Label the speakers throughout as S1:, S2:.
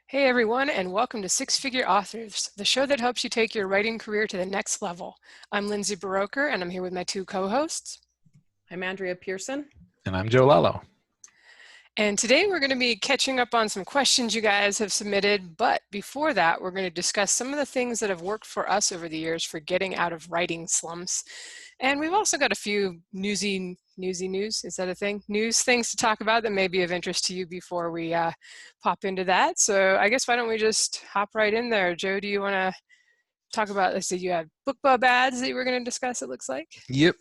S1: Hey everyone, and welcome to Six Figure Authors, the show that helps you take your writing career to the next level. I'm Lindsay Baroker, and I'm here with my two co-hosts.
S2: I'm Andrea Pearson.
S3: And I'm Joe Lalo.
S1: And today we're going to be catching up on some questions you guys have submitted, but before that, we're going to discuss some of the things that have worked for us over the years for getting out of writing slumps. And we've also got a few newsy news, is that a thing? News things to talk about that may be of interest to you before we pop into that. So I guess why don't we just hop right in there. Joe, do you want to talk about, let's see, you had BookBub ads that you were going to discuss, it looks like?
S3: Yep.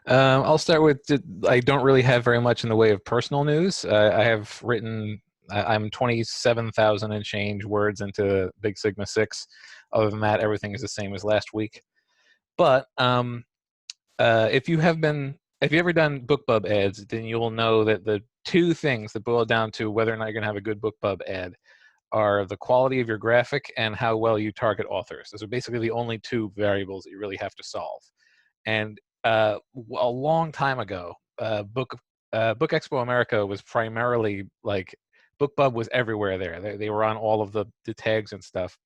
S3: I'll start with, I don't really have very much in the way of personal news. I have written, I'm 27,000 and change words into Big Sigma 6. Other than that, everything is the same as last week. But if you've ever done BookBub ads, then you'll know that the two things that boil down to whether or not you're going to have a good BookBub ad are the quality of your graphic and how well you target authors. Those are basically the only two variables that you really have to solve. And a long time ago, Book Expo America was primarily like BookBub was everywhere there. They were on all of the tags and stuff.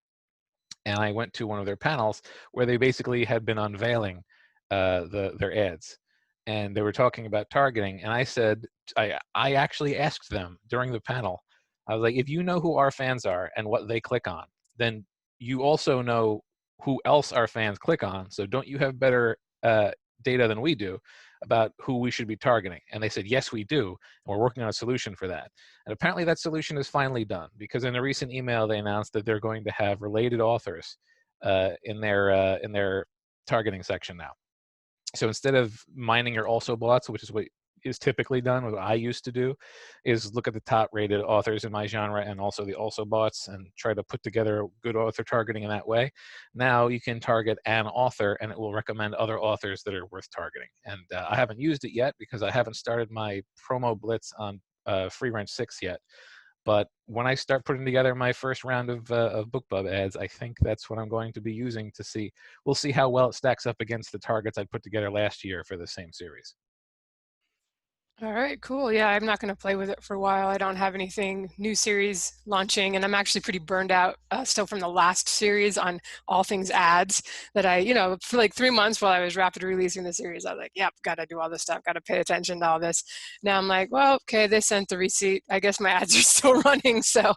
S3: And I went to one of their panels where they basically had been unveiling their ads. And they were talking about targeting. And I said, I actually asked them during the panel, I was like, if you know who our fans are and what they click on, then you also know who else our fans click on. So don't you have better data than we do about who we should be targeting? And they said, yes, we do. And we're working on a solution for that. And apparently that solution is finally done, because in a recent email, they announced that they're going to have related authors in their targeting section now. So instead of mining your also bots, which is what is typically done, what I used to do, is look at the top rated authors in my genre and also the also bots and try to put together good author targeting in that way. Now you can target an author and it will recommend other authors that are worth targeting. And I haven't used it yet because I haven't started my promo blitz on Free Rent 6 yet. But when I start putting together my first round of BookBub ads, I think that's what I'm going to be using to see. We'll see how well it stacks up against the targets I put together last year for the same series.
S1: All right, cool. Yeah, I'm not going to play with it for a while. I don't have anything new series launching, and I'm actually pretty burned out still from the last series on all things ads that for like 3 months while I was rapid releasing the series, I was like, yep, got to do all this stuff, got to pay attention to all this. Now I'm like, well, okay, they sent the receipt. I guess my ads are still running. So,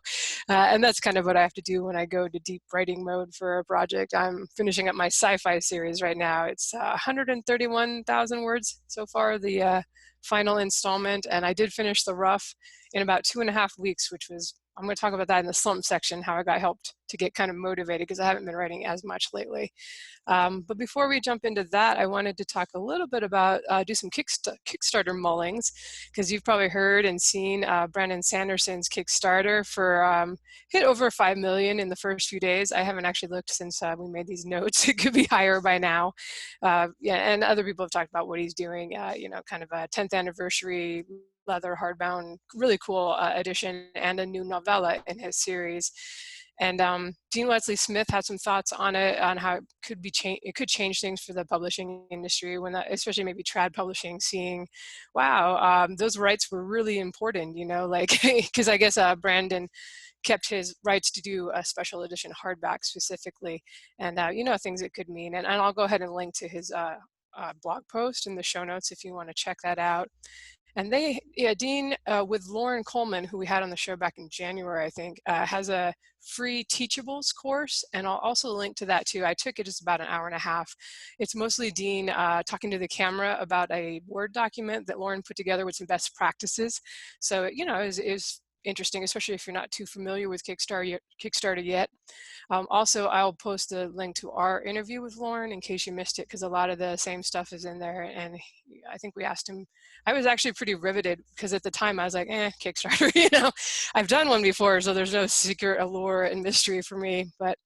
S1: and that's kind of what I have to do when I go to deep writing mode for a project. I'm finishing up my sci-fi series right now. It's 131,000 words so far, the final installment, and I did finish the rough in about 2.5 weeks, which was, I'm going to talk about that in the slump section, how I got helped to get kind of motivated because I haven't been writing as much lately. But before we jump into that, I wanted to talk a little bit about, do some Kickstarter mullings, because you've probably heard and seen Brandon Sanderson's Kickstarter for hit over 5 million in the first few days. I haven't actually looked since we made these notes. It could be higher by now. Yeah, and other people have talked about what he's doing, kind of a 10th anniversary leather hardbound, really cool edition, and a new novella in his series. And Dean Wesley Smith had some thoughts on it, on how it could change things for the publishing industry, when that, especially maybe trad publishing, seeing, wow, those rights were really important, like, because I guess Brandon kept his rights to do a special edition hardback specifically, and things it could mean. And I'll go ahead and link to his blog post in the show notes if you want to check that out. And Dean, with Lauren Coleman, who we had on the show back in January, I think, has a free Teachables course, and I'll also link to that too. I took it just about an hour and a half. It's mostly Dean talking to the camera about a Word document that Lauren put together with some best practices. So, is interesting, especially if you're not too familiar with Kickstarter yet. Also, I'll post a link to our interview with Lauren in case you missed it, because a lot of the same stuff is in there. And I think we asked him, I was actually pretty riveted because at the time I was like, Kickstarter, I've done one before, so there's no secret allure and mystery for me. But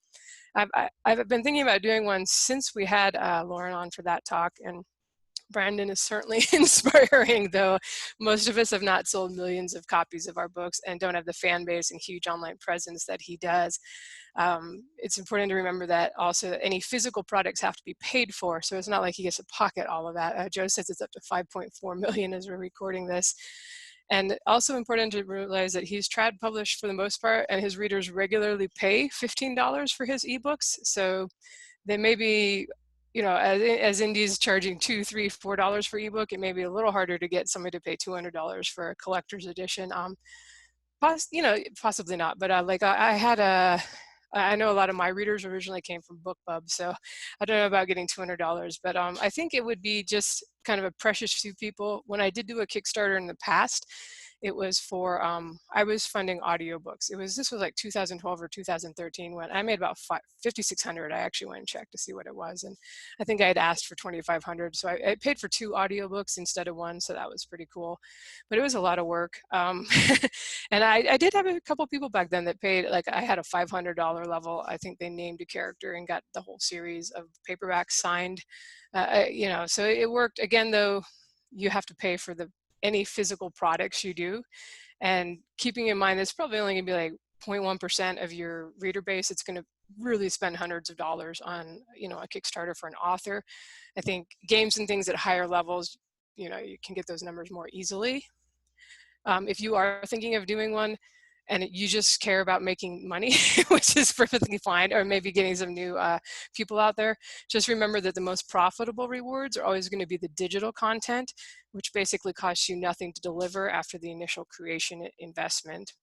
S1: I've been thinking about doing one since we had Lauren on for that talk. And Brandon is certainly inspiring, though most of us have not sold millions of copies of our books and don't have the fan base and huge online presence that he does. It's important to remember that also any physical products have to be paid for, so it's not like he gets to pocket all of that. Joe says it's up to 5.4 million as we're recording this. And also important to realize that he's trad published for the most part, and his readers regularly pay $15 for his ebooks. So they may be, you know, as indies charging $2, $3, $4 for ebook, it may be a little harder to get somebody to pay $200 for a collector's edition. You know, possibly not, but like I know a lot of my readers originally came from BookBub, so I don't know about getting $200, but I think it would be just kind of a precious few people. When I did do a Kickstarter in the past, it was for, I was funding audiobooks. This was like 2012 or 2013 when I made about 5,600. I actually went and checked to see what it was. And I think I had asked for 2,500. So I paid for 2 audiobooks instead of 1. So that was pretty cool, but it was a lot of work. And I did have a couple people back then that paid, like I had a $500 level. I think they named a character and got the whole series of paperbacks signed. You know, so it worked. Again, though, you have to pay for any physical products you do, and keeping in mind that's probably only gonna be like 0.1% of your reader base. It's going to really spend hundreds of dollars on, you know, a Kickstarter for an author. I think games and things at higher levels, you know, you can get those numbers more easily. If you are thinking of doing one and you just care about making money, which is perfectly fine, or maybe getting some new people out there, just remember that the most profitable rewards are always going to be the digital content, which basically costs you nothing to deliver after the initial creation investment.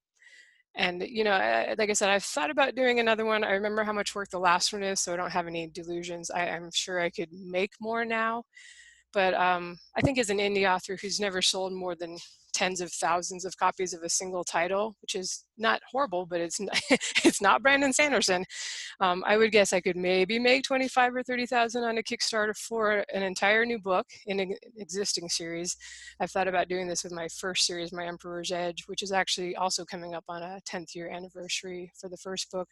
S1: And, you know, like I said, I've thought about doing another one. I remember how much work the last one is, so I don't have any delusions. I'm sure I could make more now. But I think as an indie author who's never sold more than tens of thousands of copies of a single title, which is not horrible, but it's not, it's not Brandon Sanderson. I would guess I could maybe make 25 or 30,000 on a Kickstarter for an entire new book in an existing series. I've thought about doing this with my first series, My Emperor's Edge, which is actually also coming up on a 10th year anniversary for the first book.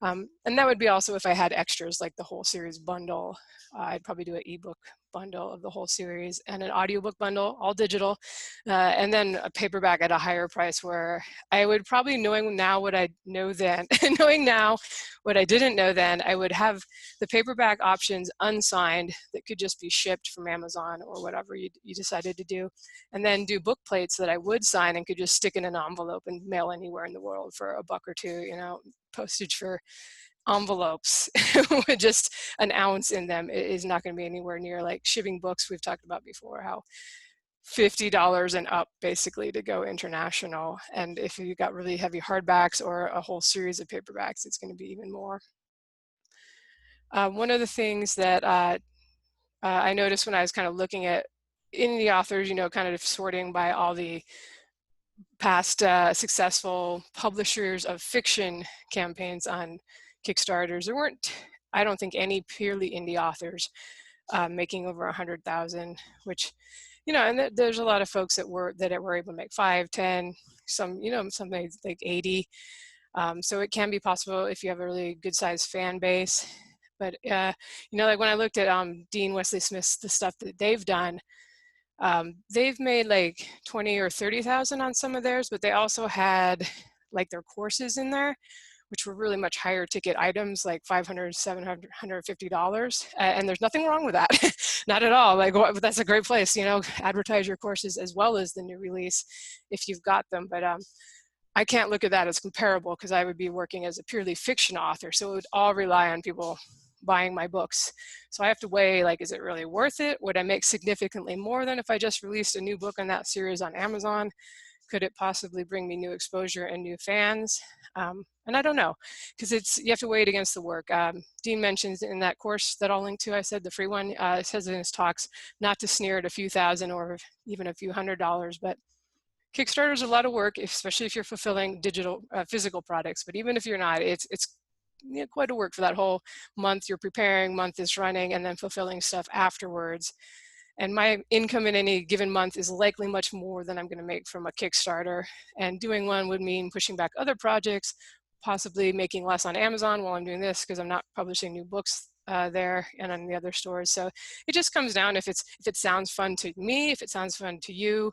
S1: And that would be also if I had extras like the whole series bundle. I'd probably do an ebook bundle of the whole series and an audiobook bundle, all digital, and then a paperback at a higher price, where I would probably, knowing now what I know then, knowing now what I didn't know then, I would have the paperback options unsigned that could just be shipped from Amazon or whatever you decided to do, and then do book plates that I would sign and could just stick in an envelope and mail anywhere in the world for $1 or $2, you know. Postage for envelopes with just an ounce in them is not going to be anywhere near like shipping books we've talked about before, how $50 and up basically to go international. And if you got really heavy hardbacks or a whole series of paperbacks, it's going to be even more. One of the things that I noticed when I was kind of looking at indie authors, you know, kind of sorting by all the past successful publishers of fiction campaigns on Kickstarters, there weren't, I don't think, any purely indie authors making over 100,000, which, you know, and there's a lot of folks that were able to make 5, 10, some, you know, something like 80. So it can be possible if you have a really good sized fan base. But, you know, like when I looked at Dean Wesley Smith's, the stuff that they've done, they've made like 20 or 30,000 on some of theirs, but they also had like their courses in there, which were really much higher ticket items, like $500, $700, $150. And there's nothing wrong with that. Not at all. Like, that's a great place, you know, advertise your courses as well as the new release if you've got them. But I can't look at that as comparable because I would be working as a purely fiction author. So it would all rely on people buying my books. So I have to weigh, like, is it really worth it? Would I make significantly more than if I just released a new book in that series on Amazon? Could it possibly bring me new exposure and new fans? And I don't know, because you have to weigh it against the work. Dean mentions in that course that I'll link to, I said the free one, says in his talks not to sneer at a few thousand or even a few $100s, but Kickstarter is a lot of work, especially if you're fulfilling digital, physical products. But even if you're not, it's quite a work for that whole month you're preparing, month is running, and then fulfilling stuff afterwards. And my income in any given month is likely much more than I'm going to make from a Kickstarter. And doing one would mean pushing back other projects, possibly making less on Amazon while I'm doing this because I'm not publishing new books there and on the other stores. So it just comes down if it sounds fun to me, if it sounds fun to you.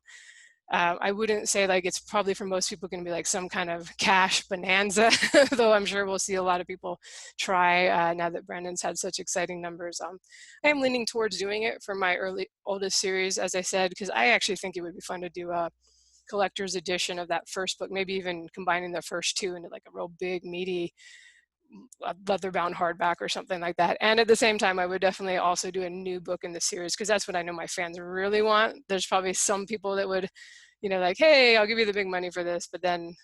S1: I wouldn't say like it's probably for most people going to be like some kind of cash bonanza, though I'm sure we'll see a lot of people try now that Brandon's had such exciting numbers. I am leaning towards doing it for my oldest series, as I said, because I actually think it would be fun to do a collector's edition of that first book, maybe even combining the first two into like a real big, meaty, leather-bound hardback or something like that. And at the same time, I would definitely also do a new book in the series, because that's what I know my fans really want. There's probably some people that would, like, hey, I'll give you the big money for this. But then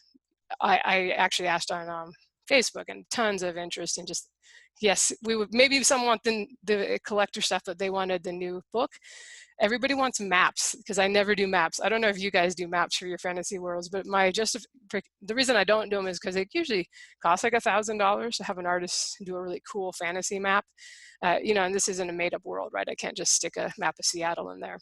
S1: I actually asked on Facebook, and tons of interest, and just, yes, we would, maybe some want the collector stuff, but they wanted the new book. Everybody wants maps, because I never do maps. I don't know if you guys do maps for your fantasy worlds, but the reason I don't do them is because it usually costs like $1,000 to have an artist do a really cool fantasy map. And this isn't a made-up world, right? I can't just stick a map of Seattle in there.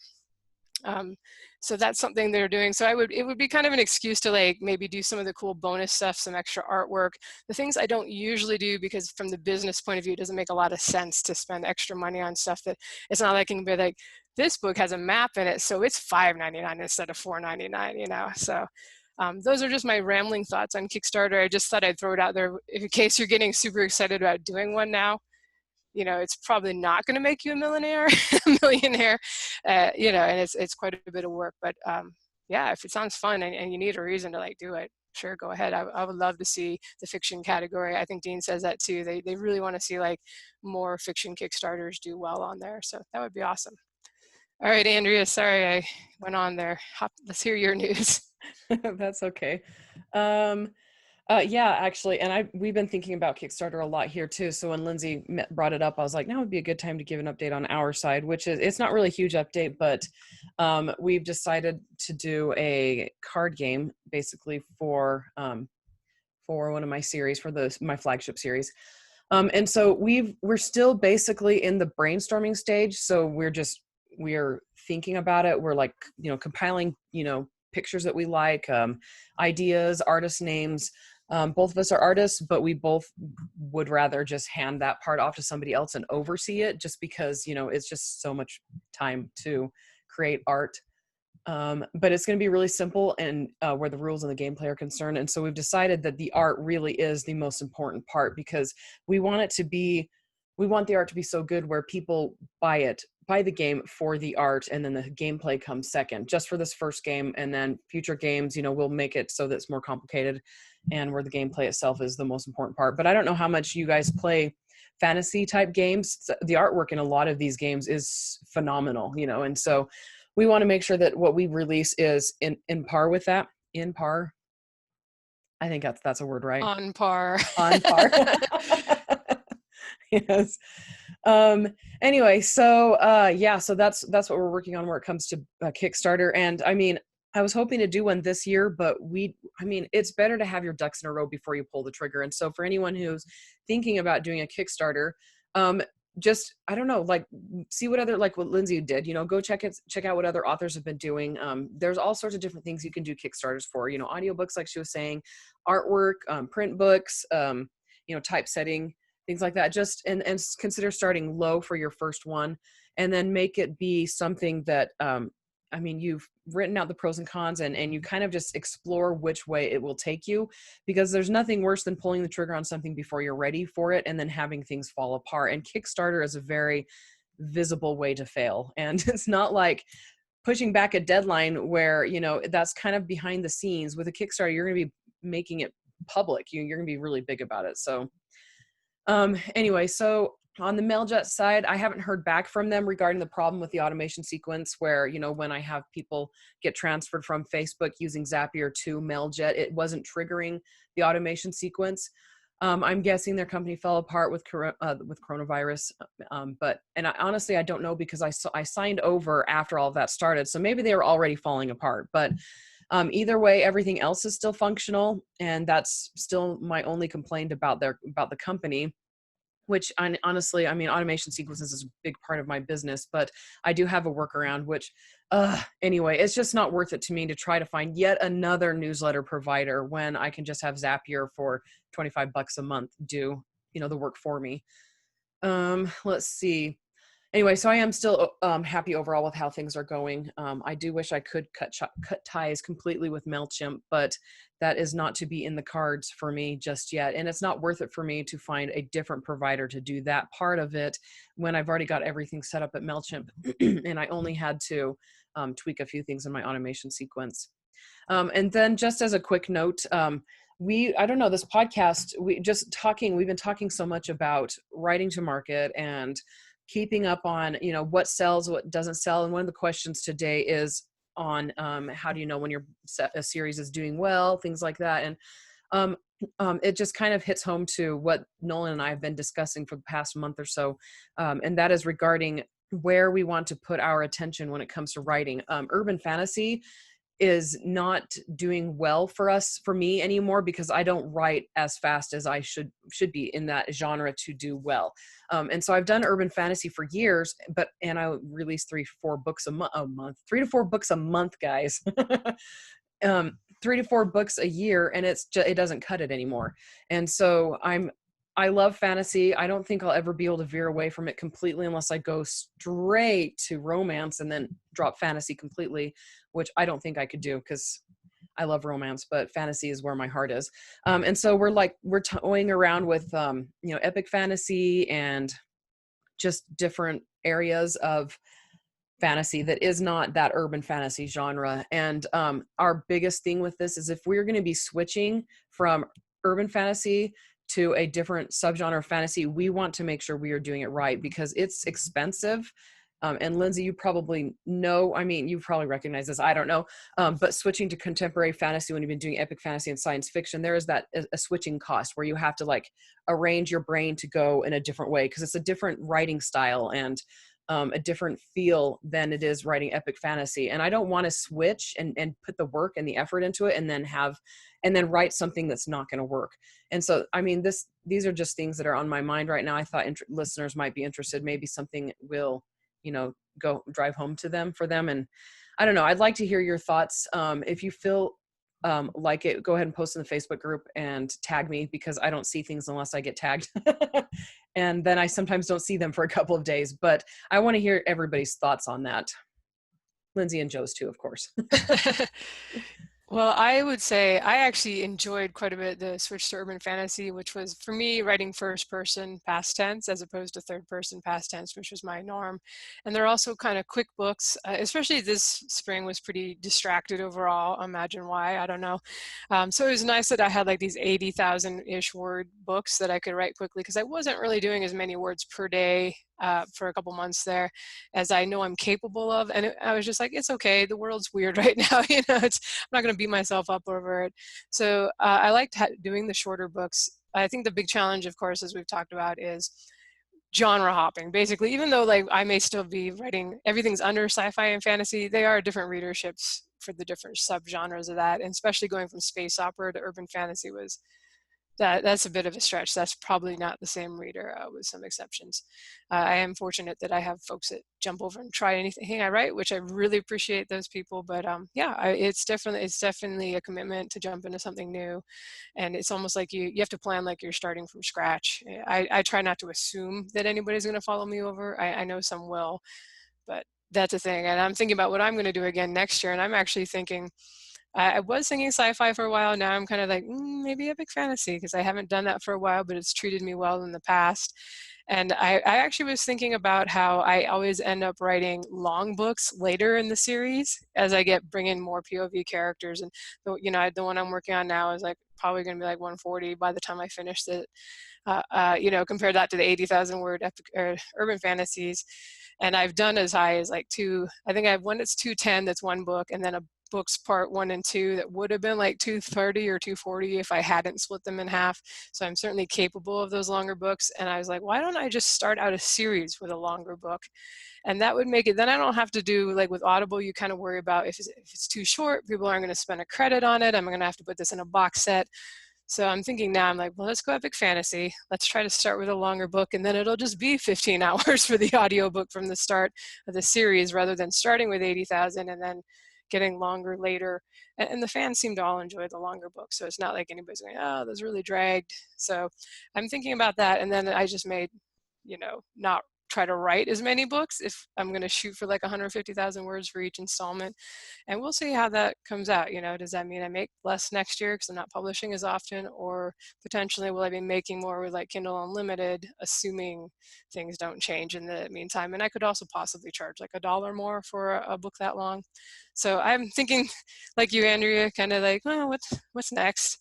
S1: So that's something they're doing. So it would be kind of an excuse to like maybe do some of the cool bonus stuff, some extra artwork, the things I don't usually do, because from the business point of view, it doesn't make a lot of sense to spend extra money on stuff that it's not like I can be like, this book has a map in it, so it's $5.99 instead of $4.99, So those are just my rambling thoughts on Kickstarter. I just thought I'd throw it out there in case you're getting super excited about doing one now. It's probably not going to make you a millionaire, and it's quite a bit of work. But yeah, if it sounds fun and you need a reason to like do it, sure, go ahead. I would love to see the fiction category. I think Dean says that too. They really want to see like more fiction Kickstarters do well on there. So that would be awesome. All right, Andrea, sorry I went on there. Let's hear your news.
S2: That's okay. Yeah, actually, and we've been thinking about Kickstarter a lot here too. So when Lindsay brought it up, I was like, now would be a good time to give an update on our side, which is, it's not really a huge update, but we've decided to do a card game basically for one of my series, for my flagship series. And so we're still basically in the brainstorming stage. So we're thinking about it. We're like, compiling, pictures that we like, ideas, artist names. Both of us are artists, but we both would rather just hand that part off to somebody else and oversee it, just because, it's just so much time to create art. But it's going to be really simple, and where the rules and the gameplay are concerned. And so we've decided that the art really is the most important part, because we want the art to be so good where people buy the game for the art, and then the gameplay comes second, just for this first game. And then future games, we'll make it so that it's more complicated, and where the gameplay itself is the most important part. But I don't know how much you guys play fantasy type games. The artwork in a lot of these games is phenomenal, and so we want to make sure that what we release is in par with that. In par. I think that's a word, right?
S1: On par.
S2: On par. Yes. Anyway, so so that's what we're working on where it comes to Kickstarter. And I mean, I was hoping to do one this year, but it's better to have your ducks in a row before you pull the trigger. And so for anyone who's thinking about doing a Kickstarter, just, I don't know, like, see what what Lindsay did, go check out what other authors have been doing. There's all sorts of different things you can do Kickstarters for, audiobooks, like she was saying, artwork, print books, typesetting, things like that. Just, and consider starting low for your first one, and then make it be something that, you've written out the pros and cons, and you kind of just explore which way it will take you, because there's nothing worse than pulling the trigger on something before you're ready for it and then having things fall apart. And Kickstarter is a very visible way to fail. And it's not like pushing back a deadline where, that's kind of behind the scenes. With a Kickstarter, you're going to be making it public. You're going to be really big about it. So anyway, so on the Mailjet side, I haven't heard back from them regarding the problem with the automation sequence, where, when I have people get transferred from Facebook using Zapier to Mailjet, it wasn't triggering the automation sequence. I'm guessing their company fell apart with coronavirus. Honestly, I don't know, because I signed over after all of that started. So maybe they were already falling apart, but either way, everything else is still functional. And that's still my only complaint about the company. Which, honestly, automation sequences is a big part of my business, but I do have a workaround, which, anyway, it's just not worth it to me to try to find yet another newsletter provider when I can just have Zapier for $25 a month do, the work for me. Let's see. Anyway, so I am still happy overall with how things are going. I do wish I could cut ties completely with MailChimp, but that is not to be in the cards for me just yet. And it's not worth it for me to find a different provider to do that part of it when I've already got everything set up at MailChimp and I only had to tweak a few things in my automation sequence. And then just as a quick note, I don't know, this podcast, we've been talking so much about writing to market and keeping up on, what sells, what doesn't sell. And one of the questions today is on how do you know when a series is doing well, things like that. And it just kind of hits home to what Nolan and I have been discussing for the past month or so. And that is regarding where we want to put our attention when it comes to writing. Urban fantasy is not doing well for me anymore, because I don't write as fast as I should be in that genre to do well. And so I've done urban fantasy for years, and I release 3-4 books a month, 3 to 4 books a month, guys. 3 to 4 books a year, and it doesn't cut it anymore. And so I love fantasy. I don't think I'll ever be able to veer away from it completely unless I go straight to romance and then drop fantasy completely, which I don't think I could do because I love romance, but fantasy is where my heart is. And so we're toying around with, epic fantasy and just different areas of fantasy that is not that urban fantasy genre. And our biggest thing with this is if we're going to be switching from urban fantasy to a different subgenre of fantasy, we want to make sure we are doing it right, because it's expensive. And Lindsay, you probably know, you probably recognize this, I don't know. But switching to contemporary fantasy, when you've been doing epic fantasy and science fiction, there is a switching cost where you have to arrange your brain to go in a different way, because it's a different writing style and a different feel than it is writing epic fantasy. And I don't want to switch and put the work and the effort into it and then write something that's not going to work. And so, these are just things that are on my mind right now. I thought listeners might be interested. Maybe something will, go drive home for them. And I don't know, I'd like to hear your thoughts. If you feel like it, go ahead and post in the Facebook group and tag me, because I don't see things unless I get tagged. And then I sometimes don't see them for a couple of days, but I want to hear everybody's thoughts on that. Lindsay and Joe's too, of course.
S1: Well, I would say I actually enjoyed quite a bit the switch to urban fantasy, which was for me writing first person past tense as opposed to third person past tense, which was my norm. And they're also kind of quick books, especially this spring was pretty distracted overall. Imagine why, I don't know. So it was nice that I had these 80,000-ish word books that I could write quickly, because I wasn't really doing as many words per day for a couple months there as I know I'm capable of. And I was just like, it's okay, the world's weird right now. I'm not going to beat myself up over it. So I liked doing the shorter books. I think the big challenge, of course, as we've talked about, is genre hopping. Basically, even though I may still be writing, everything's under sci-fi and fantasy, they are different readerships for the different subgenres of that. And especially going from space opera to urban fantasy that's a bit of a stretch. That's probably not the same reader, with some exceptions. I am fortunate that I have folks that jump over and try anything I write, which I really appreciate those people. But it's definitely a commitment to jump into something new, and it's almost like you have to plan like you're starting from scratch. I try not to assume that anybody's going to follow me over. I know some will, but that's a thing. And I'm thinking about what I'm going to do again next year, and I'm actually thinking. I was thinking sci-fi for a while. Now I'm kind of maybe epic fantasy, because I haven't done that for a while, but it's treated me well in the past. And I actually was thinking about how I always end up writing long books later in the series as I bring in more POV characters. And the one I'm working on now is probably going to be 140 by the time I finish it. Compare that to the 80,000 word epic or urban fantasies. And I've done as high as I think I have one that's 210, that's one book, and then a books part 1 and 2 that would have been 230 or 240 if I hadn't split them in half. So I'm certainly capable of those longer books. And I was like, why don't I just start out a series with a longer book? And that would make it, then I don't have to do with Audible, you kind of worry about if it's too short, people aren't going to spend a credit on it. I'm going to have to put this in a box set. So I'm thinking now, well, let's go epic fantasy. Let's try to start with a longer book, and then it'll just be 15 hours for the audiobook from the start of the series, rather than starting with 80,000 and then getting longer later. And the fans seem to all enjoy the longer book. So it's not like anybody's going, oh, this really dragged. So I'm thinking about that. And then I just made, not try to write as many books if I'm going to shoot for like 150,000 words for each installment. And we'll see how that comes out. Does that mean I make less next year because I'm not publishing as often, or potentially will I be making more with like Kindle Unlimited, assuming things don't change in the meantime? And I could also possibly charge like $1 more for a book that long. So I'm thinking like you, Andrea, kind of like, well, what's next?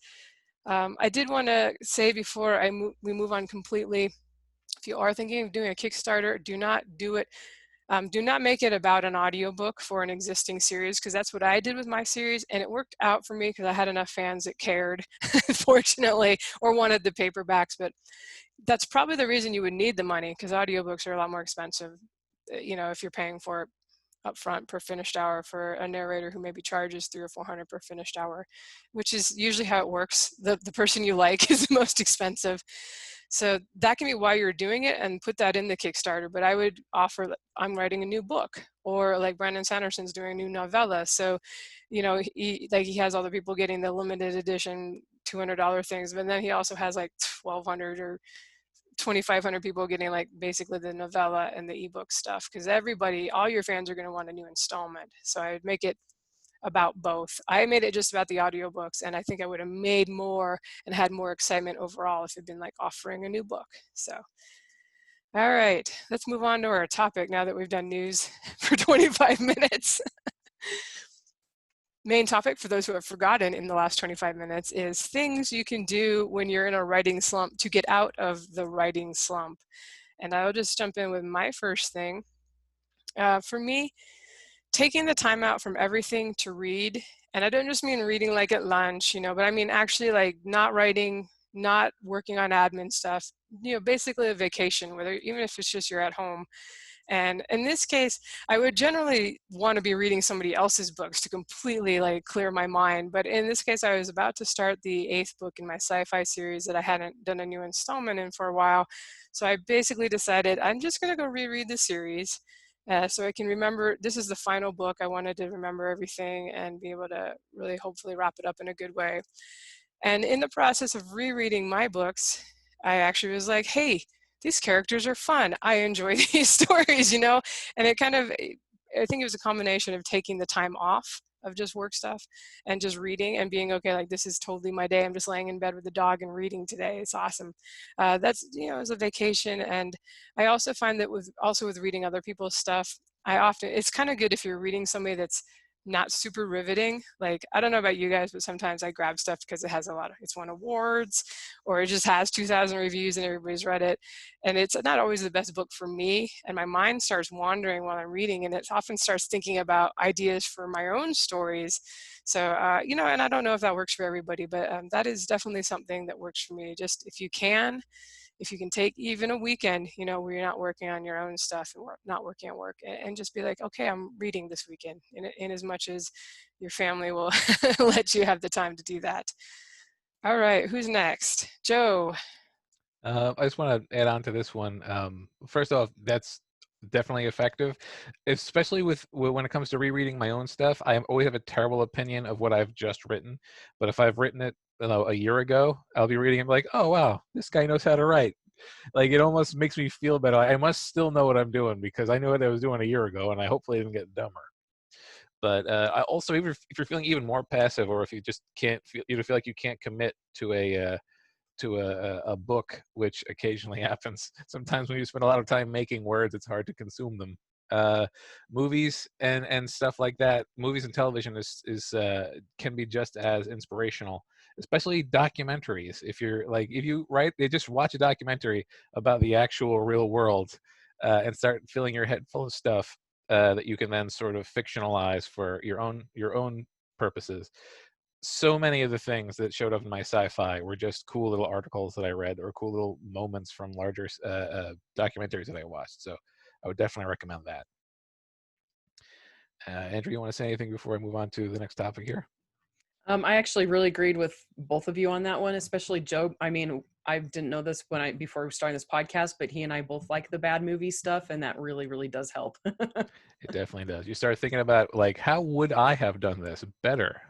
S1: I did want to say before we move on completely, if you are thinking of doing a Kickstarter, do not do it. Do not make it about an audiobook for an existing series, because that's what I did with my series, and it worked out for me because I had enough fans that cared, fortunately, or wanted the paperbacks. But that's probably the reason you would need the money, because audiobooks are a lot more expensive, if you're paying for it upfront per finished hour for a narrator who maybe charges $300 or $400 per finished hour, which is usually how it works. The person you like is the most expensive. So that can be why you're doing it, and put that in the Kickstarter. But I would offer, I'm writing a new book, or like Brandon Sanderson's doing a new novella. So, he has all the people getting the limited edition $200 things, but then he also has like 1,200 or 2,500 people getting like basically the novella and the ebook stuff, because all your fans are going to want a new installment. So I would make it about both. I made it just about the audiobooks, and I think I would have made more and had more excitement overall if it'd been like offering a new book. So, all right, let's move on to our topic now that we've done news for 25 minutes. Main topic, for those who have forgotten in the last 25 minutes, is things you can do when you're in a writing slump to get out of the writing slump. And I'll just jump in with my first thing. For me, taking the time out from everything to read, and I don't just mean reading like at lunch, but I mean actually like not writing, not working on admin stuff, basically a vacation, even if it's just you're at home. And in this case, I would generally want to be reading somebody else's books to completely like clear my mind. But in this case, I was about to start the 8th book in my sci-fi series that I hadn't done a new installment in for a while. So I basically decided I'm just going to go reread the series. So I can remember, this is the final book. I wanted to remember everything and be able to really hopefully wrap it up in a good way. And in the process of rereading my books, I actually was like, hey, these characters are fun. I enjoy these stories, and it kind of, I think it was a combination of taking the time off of just work stuff and just reading and being okay, like this is totally my day. I'm just laying in bed with the dog and reading today. It's awesome. That's, it's a vacation. And I also find that with reading other people's stuff, it's kind of good if you're reading somebody that's not super riveting. Like, I don't know about you guys, but sometimes I grab stuff because it's won awards, or it just has 2,000 reviews and everybody's read it. And it's not always the best book for me. And my mind starts wandering while I'm reading, and it often starts thinking about ideas for my own stories. So, and I don't know if that works for everybody, but that is definitely something that works for me. Just if you can take even a weekend, where you're not working on your own stuff and not working at work, and just be like, okay, I'm reading this weekend, in as much as your family will let you have the time to do that. All right, who's next? Joe.
S3: I just want to add on to this one. First off, that's definitely effective, especially when it comes to rereading my own stuff. I always have a terrible opinion of what I've just written, but if I've written it a year ago, I'll be reading it like, oh wow, this guy knows how to write. Like, it almost makes me feel better. I must still know what I'm doing because I knew what I was doing a year ago, and I hopefully didn't get dumber. But I also, if you're feeling even more passive, or if you just can't feel like you can't commit to a book, which occasionally happens. Sometimes when you spend a lot of time making words, it's hard to consume them. Movies and stuff like that, movies and television can be just as inspirational, especially documentaries. If you just watch a documentary about the actual real world, and start filling your head full of stuff that you can then sort of fictionalize for your own purposes. So many of the things that showed up in my sci-fi were just cool little articles that I read, or cool little moments from larger documentaries that I watched. So I would definitely recommend that. Andrew, you want to say anything before I move on to the next topic here?
S2: I actually really agreed with both of you on that one, especially Joe. I mean, I didn't know this before starting this podcast, but he and I both like the bad movie stuff, and that really, really does help.
S3: It definitely does. You start thinking about, like, how would I have done this better?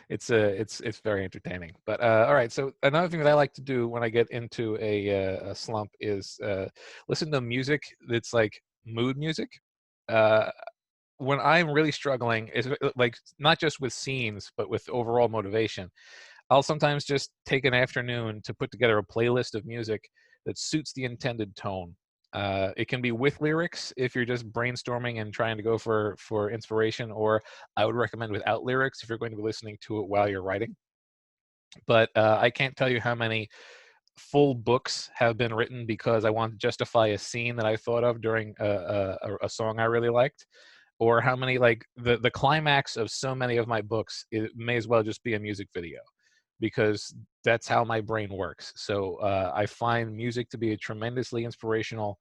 S3: it's very entertaining. But all right, so another thing that I like to do when I get into a slump is listen to music that's like mood music. Uh, when I'm really struggling, is like not just with scenes, but with overall motivation. I'll sometimes just take an afternoon to put together a playlist of music that suits the intended tone. It can be with lyrics if you're just brainstorming and trying to go for inspiration, or I would recommend without lyrics if you're going to be listening to it while you're writing. But I can't tell you how many full books have been written because I want to justify a scene that I thought of during a song I really liked, or how many, like the climax of so many of my books, it may as well just be a music video, because that's how my brain works. So I find music to be a tremendously inspirational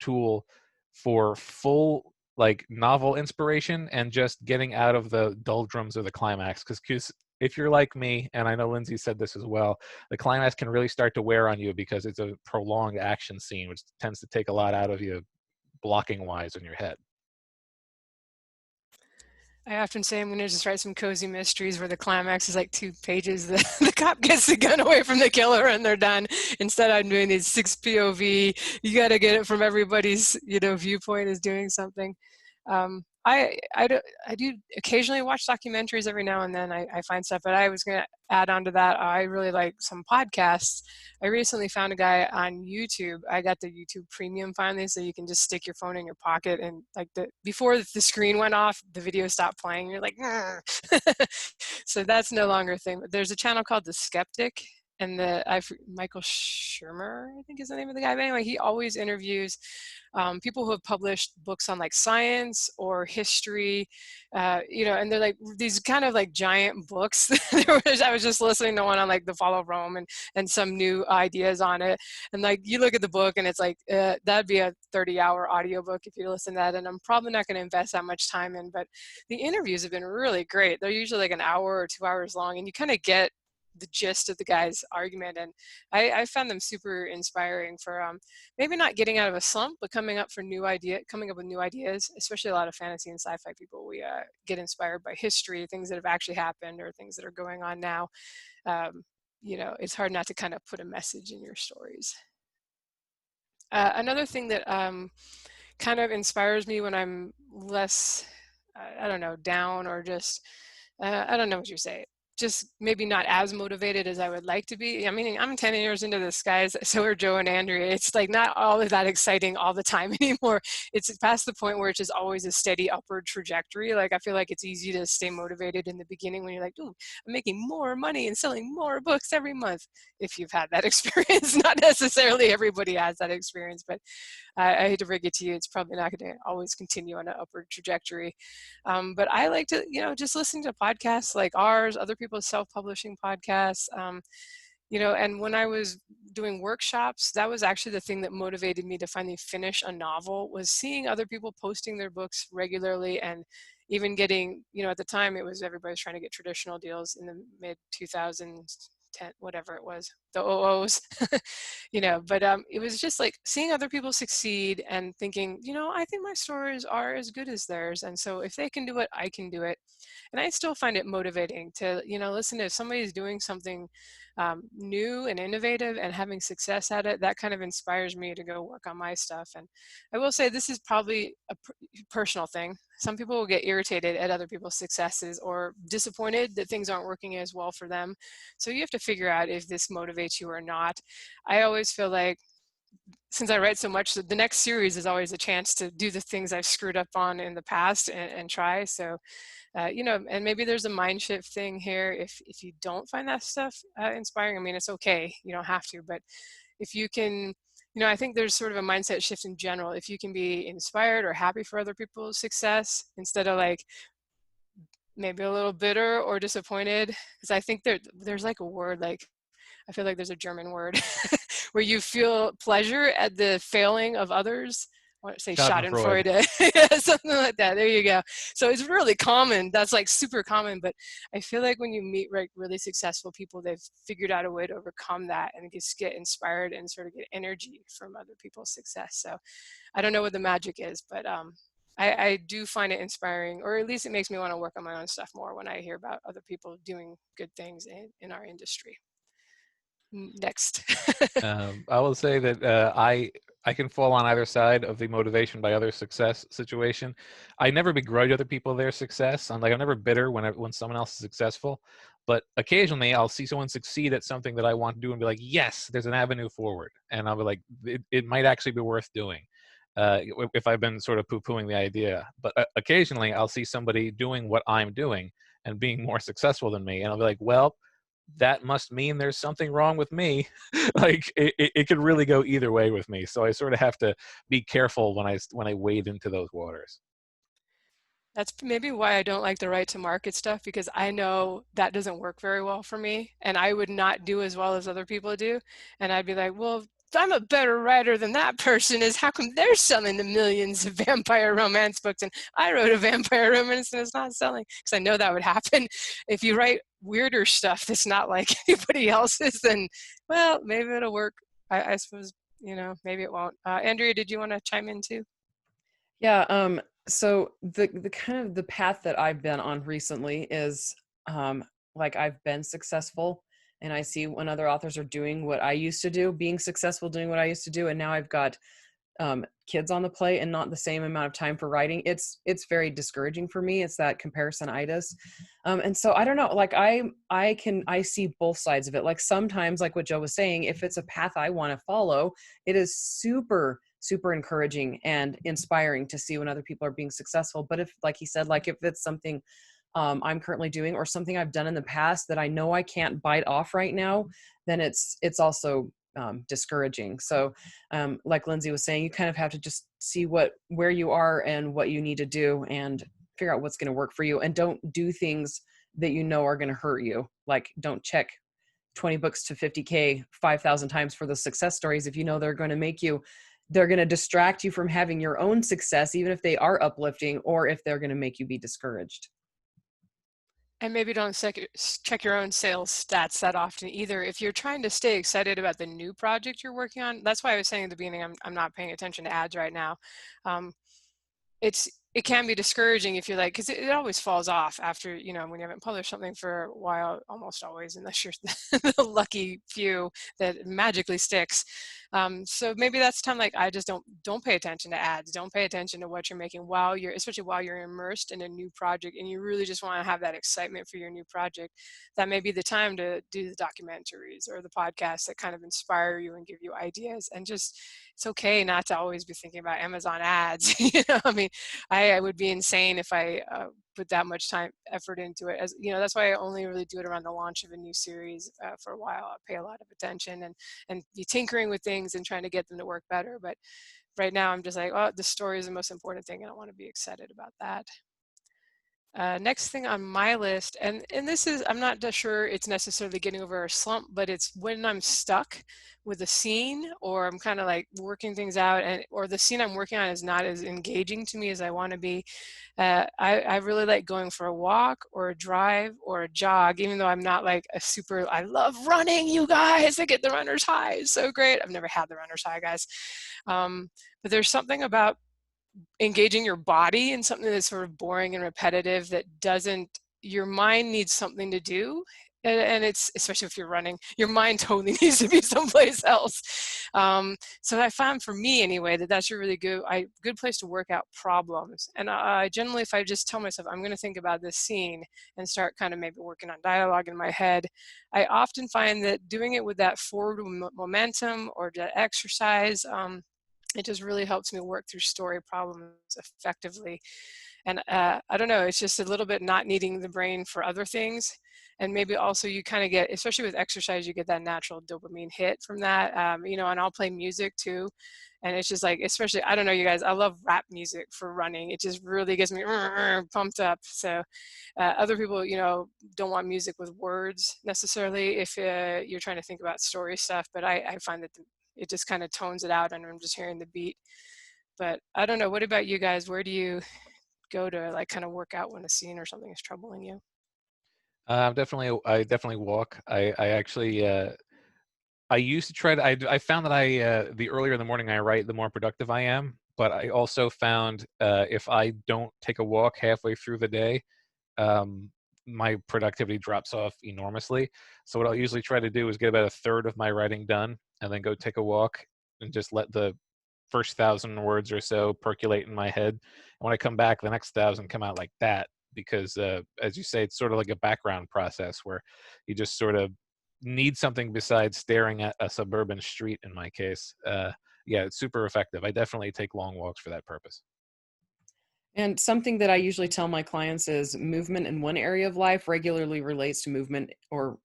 S3: tool for full like novel inspiration and just getting out of the doldrums of the climax. Because if you're like me, and I know Lindsay said this as well, the climax can really start to wear on you because it's a prolonged action scene, which tends to take a lot out of you blocking wise in your head.
S1: I often say I'm going to just write some cozy mysteries where the climax is like 2 pages. The cop gets the gun away from the killer and they're done. Instead, I'm doing these 6 POV. You got to get it from everybody's, viewpoint is doing something. I do occasionally watch documentaries every now and then. I find stuff, but I was going to add on to that. I really like some podcasts. I recently found a guy on YouTube. I got the YouTube Premium finally, so you can just stick your phone in your pocket and like before the screen went off, the video stopped playing. You're like, so that's no longer a thing. But there's a channel called The Skeptic, and Michael Shermer, I think is the name of the guy. But anyway, he always interviews people who have published books on like science or history, and they're like these kind of like giant books. I was just listening to one on like the fall of Rome and some new ideas on it. And like you look at the book and it's like, that'd be a 30-hour audiobook if you listen to that. And I'm probably not going to invest that much time in, but the interviews have been really great. They're usually like an hour or 2 hours long, and you kind of get the gist of the guy's argument. And I found them super inspiring for maybe not getting out of a slump, but coming up with new ideas, especially a lot of fantasy and sci-fi people. We get inspired by history, things that have actually happened or things that are going on now. It's hard not to kind of put a message in your stories. Another thing that kind of inspires me when I'm less, I don't know, down or just, I don't know what you say, just maybe not as motivated as I would like to be. I mean, I'm 10 years into this, guys. So are Joe and Andrea. It's like not all of that exciting all the time anymore. It's past the point where it's just always a steady upward trajectory. Like I feel like it's easy to stay motivated in the beginning when you're like, "Ooh, I'm making more money and selling more books every month." If you've had that experience, not necessarily everybody has that experience, but I hate to break it to you, it's probably not going to always continue on an upward trajectory. But I like to, just listen to podcasts like ours, other people's self-publishing podcasts. And when I was doing workshops, that was actually the thing that motivated me to finally finish a novel, was seeing other people posting their books regularly, and even getting, at the time it was everybody's trying to get traditional deals in the mid 2000s, whatever it was, the OOs, but it was just like seeing other people succeed and thinking, I think my stories are as good as theirs. And so if they can do it, I can do it. And I still find it motivating to, listen to if somebody's doing something new and innovative and having success at it. That kind of inspires me to go work on my stuff. And I will say this is probably a personal thing. Some people will get irritated at other people's successes or disappointed that things aren't working as well for them. So you have to figure out if this motivates you or not. I always feel like, since I write so much, the next series is always a chance to do the things I've screwed up on in the past and try. So, and maybe there's a mind shift thing here. If you don't find that stuff inspiring, I mean, it's okay. You don't have to, but if you can, I think there's sort of a mindset shift in general. If you can be inspired or happy for other people's success instead of like maybe a little bitter or disappointed, because I think there's like a word, like I feel like there's a German word where you feel pleasure at the failing of others. I want to say Schadenfreude, something like that. There you go. So it's really common. That's like super common. But I feel like when you meet like really successful people, they've figured out a way to overcome that and just get inspired and sort of get energy from other people's success. So I don't know what the magic is, but I do find it inspiring, or at least it makes me want to work on my own stuff more when I hear about other people doing good things in our industry. Next.
S3: I will say that I can fall on either side of the motivation by other success situation. I never begrudge other people their success. I'm never bitter when someone else is successful, but occasionally I'll see someone succeed at something that I want to do and be like, yes, there's an avenue forward, and I'll be like, it might actually be worth doing. If I've been sort of poo-pooing the idea, but occasionally I'll see somebody doing what I'm doing and being more successful than me, and I'll be like, well, that must mean there's something wrong with me. Like it could really go either way with me. So I sort of have to be careful when I wade into those waters.
S1: That's maybe why I don't like the right to market stuff, because I know that doesn't work very well for me, and I would not do as well as other people do. And I'd be like, well, if I'm a better writer than that person is, how come they're selling the millions of vampire romance books and I wrote a vampire romance and it's not selling? Because I know that would happen. If you write weirder stuff that's not like anybody else's, then, well, maybe it'll work. I suppose, maybe it won't. Andrea, did you want to chime in too?
S2: Yeah, so the kind of the path that I've been on recently is like I've been successful, and I see when other authors are doing what I used to do, being successful doing what I used to do, and now I've got kids on the plate and not the same amount of time for writing. It's very discouraging for me. It's that comparison-itis. And so I don't know, like I see both sides of it. Like sometimes, like what Joe was saying, if it's a path I want to follow, it is super encouraging and inspiring to see when other people are being successful. But if, like he said, like if it's something I'm currently doing or something I've done in the past that I know I can't bite off right now, then it's also discouraging. So like Lindsay was saying, you kind of have to just see where you are and what you need to do and figure out what's going to work for you, and don't do things that you know are going to hurt you. Like don't check 20 books to 50K 5,000 times for the success stories if you know they're going to distract you from having your own success, even if they are uplifting, or if they're going to make you be discouraged.
S1: And maybe don't check your own sales stats that often either. If you're trying to stay excited about the new project you're working on, that's why I was saying at the beginning, I'm not paying attention to ads right now. It can be discouraging if you're like, because it always falls off after, when you haven't published something for a while, almost always, unless you're the lucky few that magically sticks. So maybe that's time, like, I just don't pay attention to ads. Don't pay attention to what you're making especially while you're immersed in a new project and you really just want to have that excitement for your new project. That may be the time to do the documentaries or the podcasts that kind of inspire you and give you ideas. And just, it's okay not to always be thinking about Amazon ads. I mean, I would be insane if I put that much effort into it. As that's why I only really do it around the launch of a new series. For a while, I pay a lot of attention and be tinkering with things and trying to get them to work better. But right now, I'm just like, oh, the story is the most important thing, and I want to be excited about that. Next thing on my list, and this is, I'm not sure it's necessarily getting over a slump, but it's when I'm stuck with a scene, or I'm kind of like working things out, or the scene I'm working on is not as engaging to me as I want to be. I really like going for a walk or a drive or a jog, even though I'm not like I love running, you guys. I get the runner's high. It's so great. I've never had the runner's high, guys. But there's something about engaging your body in something that's sort of boring and repetitive that your mind needs something to do. And it's, especially if you're running, your mind totally needs to be someplace else. So I found, for me anyway, that's a really good place to work out problems. And generally, if I just tell myself, I'm going to think about this scene and start kind of maybe working on dialogue in my head, I often find that doing it with that forward momentum or that exercise, it just really helps me work through story problems effectively. And I don't know, it's just a little bit not needing the brain for other things. And maybe also you kind of get, especially with exercise, you get that natural dopamine hit from that, and I'll play music too. And it's just like, especially, I don't know, you guys, I love rap music for running. It just really gets me pumped up. So other people, don't want music with words necessarily if you're trying to think about story stuff. But I find that it just kind of tones it out and I'm just hearing the beat. But I don't know, what about you guys? Where do you go to like kind of work out when a scene or something is troubling you?
S3: I definitely walk. I actually I used to try to. I found that the earlier in the morning I write, the more productive I am. but I also found if I don't take a walk halfway through the day, my productivity drops off enormously. So what I'll usually try to do is get about a third of my writing done and then go take a walk and just let the first 1,000 words or so percolate in my head. And when I come back, the next 1,000 come out like that, because as you say, it's sort of like a background process where you just sort of need something besides staring at a suburban street in my case. Yeah, it's super effective. I definitely take long walks for that purpose.
S2: And something that I usually tell my clients is movement in one area of life regularly relates to movement, or,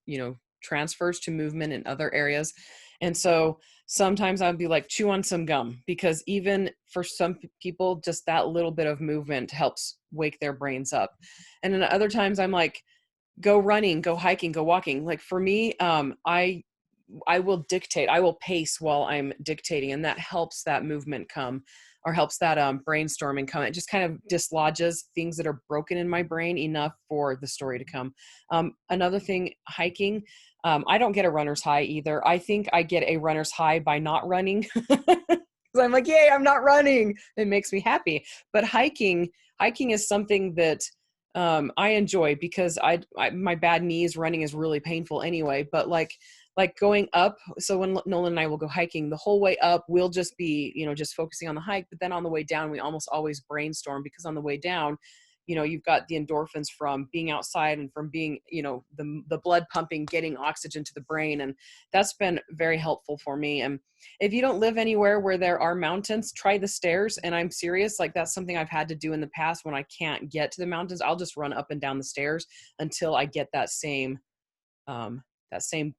S2: transfers to movement in other areas. And so sometimes I'll be like, chew on some gum, because even for some people, just that little bit of movement helps wake their brains up. And then other times I'm like, go running, go hiking, go walking. Like for me, I will dictate, I will pace while I'm dictating, and that helps that movement come, or helps that brainstorming come. It just kind of dislodges things that are broken in my brain enough for the story to come. Another thing, hiking, I don't get a runner's high either. I think I get a runner's high by not running. I'm like, yay, I'm not running. It makes me happy. But hiking is something that I enjoy, because my bad knees, running is really painful anyway. But like going up, so when Nolan and I will go hiking, the whole way up we'll just be just focusing on the hike, but then on the way down we almost always brainstorm, because on the way down you've got the endorphins from being outside and from being the blood pumping, getting oxygen to the brain, and that's been very helpful for me. And if you don't live anywhere where there are mountains, try the stairs. And I'm serious, like that's something I've had to do in the past. When I can't get to the mountains, I'll just run up and down the stairs until I get that same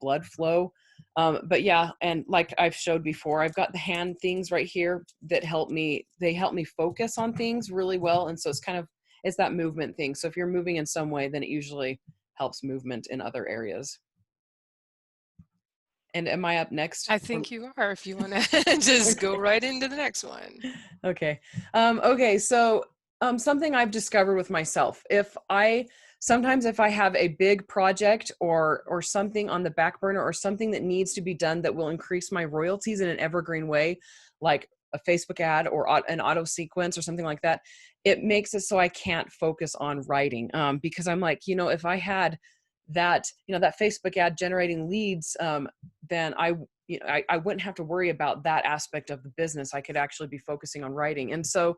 S2: blood flow. But yeah, and like I've showed before, I've got the hand things right here that help me focus on things really well. And so it's that movement thing. So if you're moving in some way, then it usually helps movement in other areas. And am I up next?
S1: I think you are, if you want to just go right into the next one.
S2: Okay. Okay. So something I've discovered with myself, sometimes if I have a big project or something on the back burner, or something that needs to be done that will increase my royalties in an evergreen way, like a Facebook ad or an auto sequence or something like that, it makes it so I can't focus on writing, because I'm like, if I had that, that Facebook ad generating leads, then I wouldn't have to worry about that aspect of the business. I could actually be focusing on writing. And so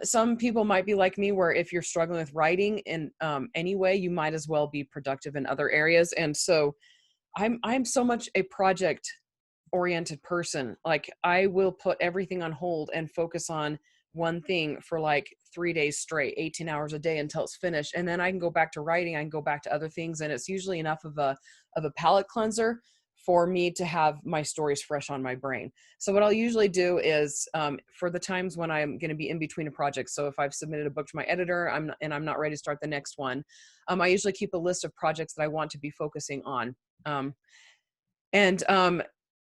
S2: some people might be like me, where if you're struggling with writing in any way, you might as well be productive in other areas. And so I'm so much a project oriented person. Like I will put everything on hold and focus on one thing for like 3 days straight, 18 hours a day, until it's finished. And then I can go back to writing. I can go back to other things. And it's usually enough of a palate cleanser for me to have my stories fresh on my brain. So what I'll usually do is, for the times when I'm going to be in between a project, so if I've submitted a book to my editor, I'm not ready to start the next one, I usually keep a list of projects that I want to be focusing on.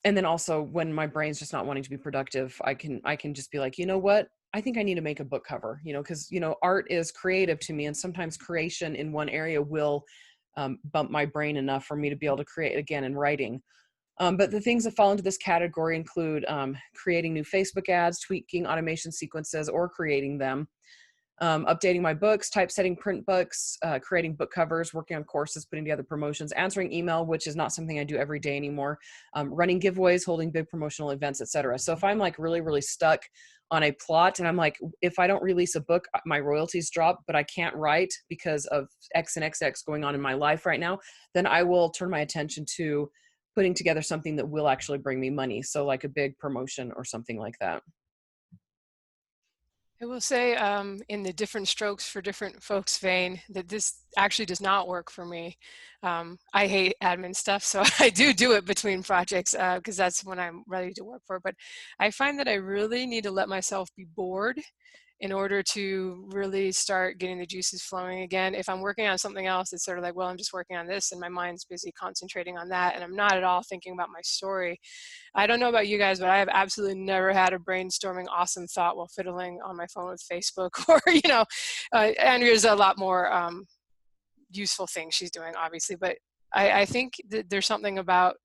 S2: And then also when my brain's just not wanting to be productive, I can just be like, you know what? I think I need to make a book cover, because, art is creative to me. And sometimes creation in one area will bump my brain enough for me to be able to create again in writing. But the things that fall into this category include creating new Facebook ads, tweaking automation sequences or creating them, updating my books, typesetting print books, creating book covers, working on courses, putting together promotions, answering email, which is not something I do every day anymore, running giveaways, holding big promotional events, etc. So if I'm like really, really stuck on a plot and I'm like, if I don't release a book, my royalties drop, but I can't write because of X and XX going on in my life right now, then I will turn my attention to putting together something that will actually bring me money. So like a big promotion or something like that.
S1: I will say, in the different strokes for different folks vein, that this actually does not work for me. I hate admin stuff, so I do it between projects because that's when I'm ready to work for it. But I find that I really need to let myself be bored in order to really start getting the juices flowing again. If I'm working on something else, it's sort of like, well, I'm just working on this and my mind's busy concentrating on that, and I'm not at all thinking about my story. I don't know about you guys, but I have absolutely never had a brainstorming awesome thought while fiddling on my phone with Facebook or, Andrea's a lot more useful things she's doing, obviously, but I think that there's something about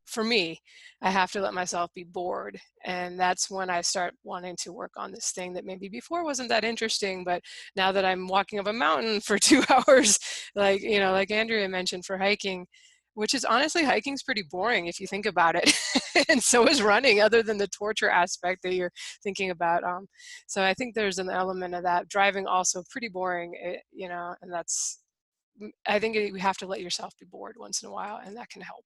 S1: for me, I have to let myself be bored. And that's when I start wanting to work on this thing that maybe before wasn't that interesting, but now that I'm walking up a mountain for 2 hours, like, you know, like Andrea mentioned for hiking, which is honestly, hiking's pretty boring if you think about it. And so is running, other than the torture aspect that you're thinking about. So I think there's an element of that. Driving also pretty boring, you know, and that's, I think you have to let yourself be bored once in a while, and that can help.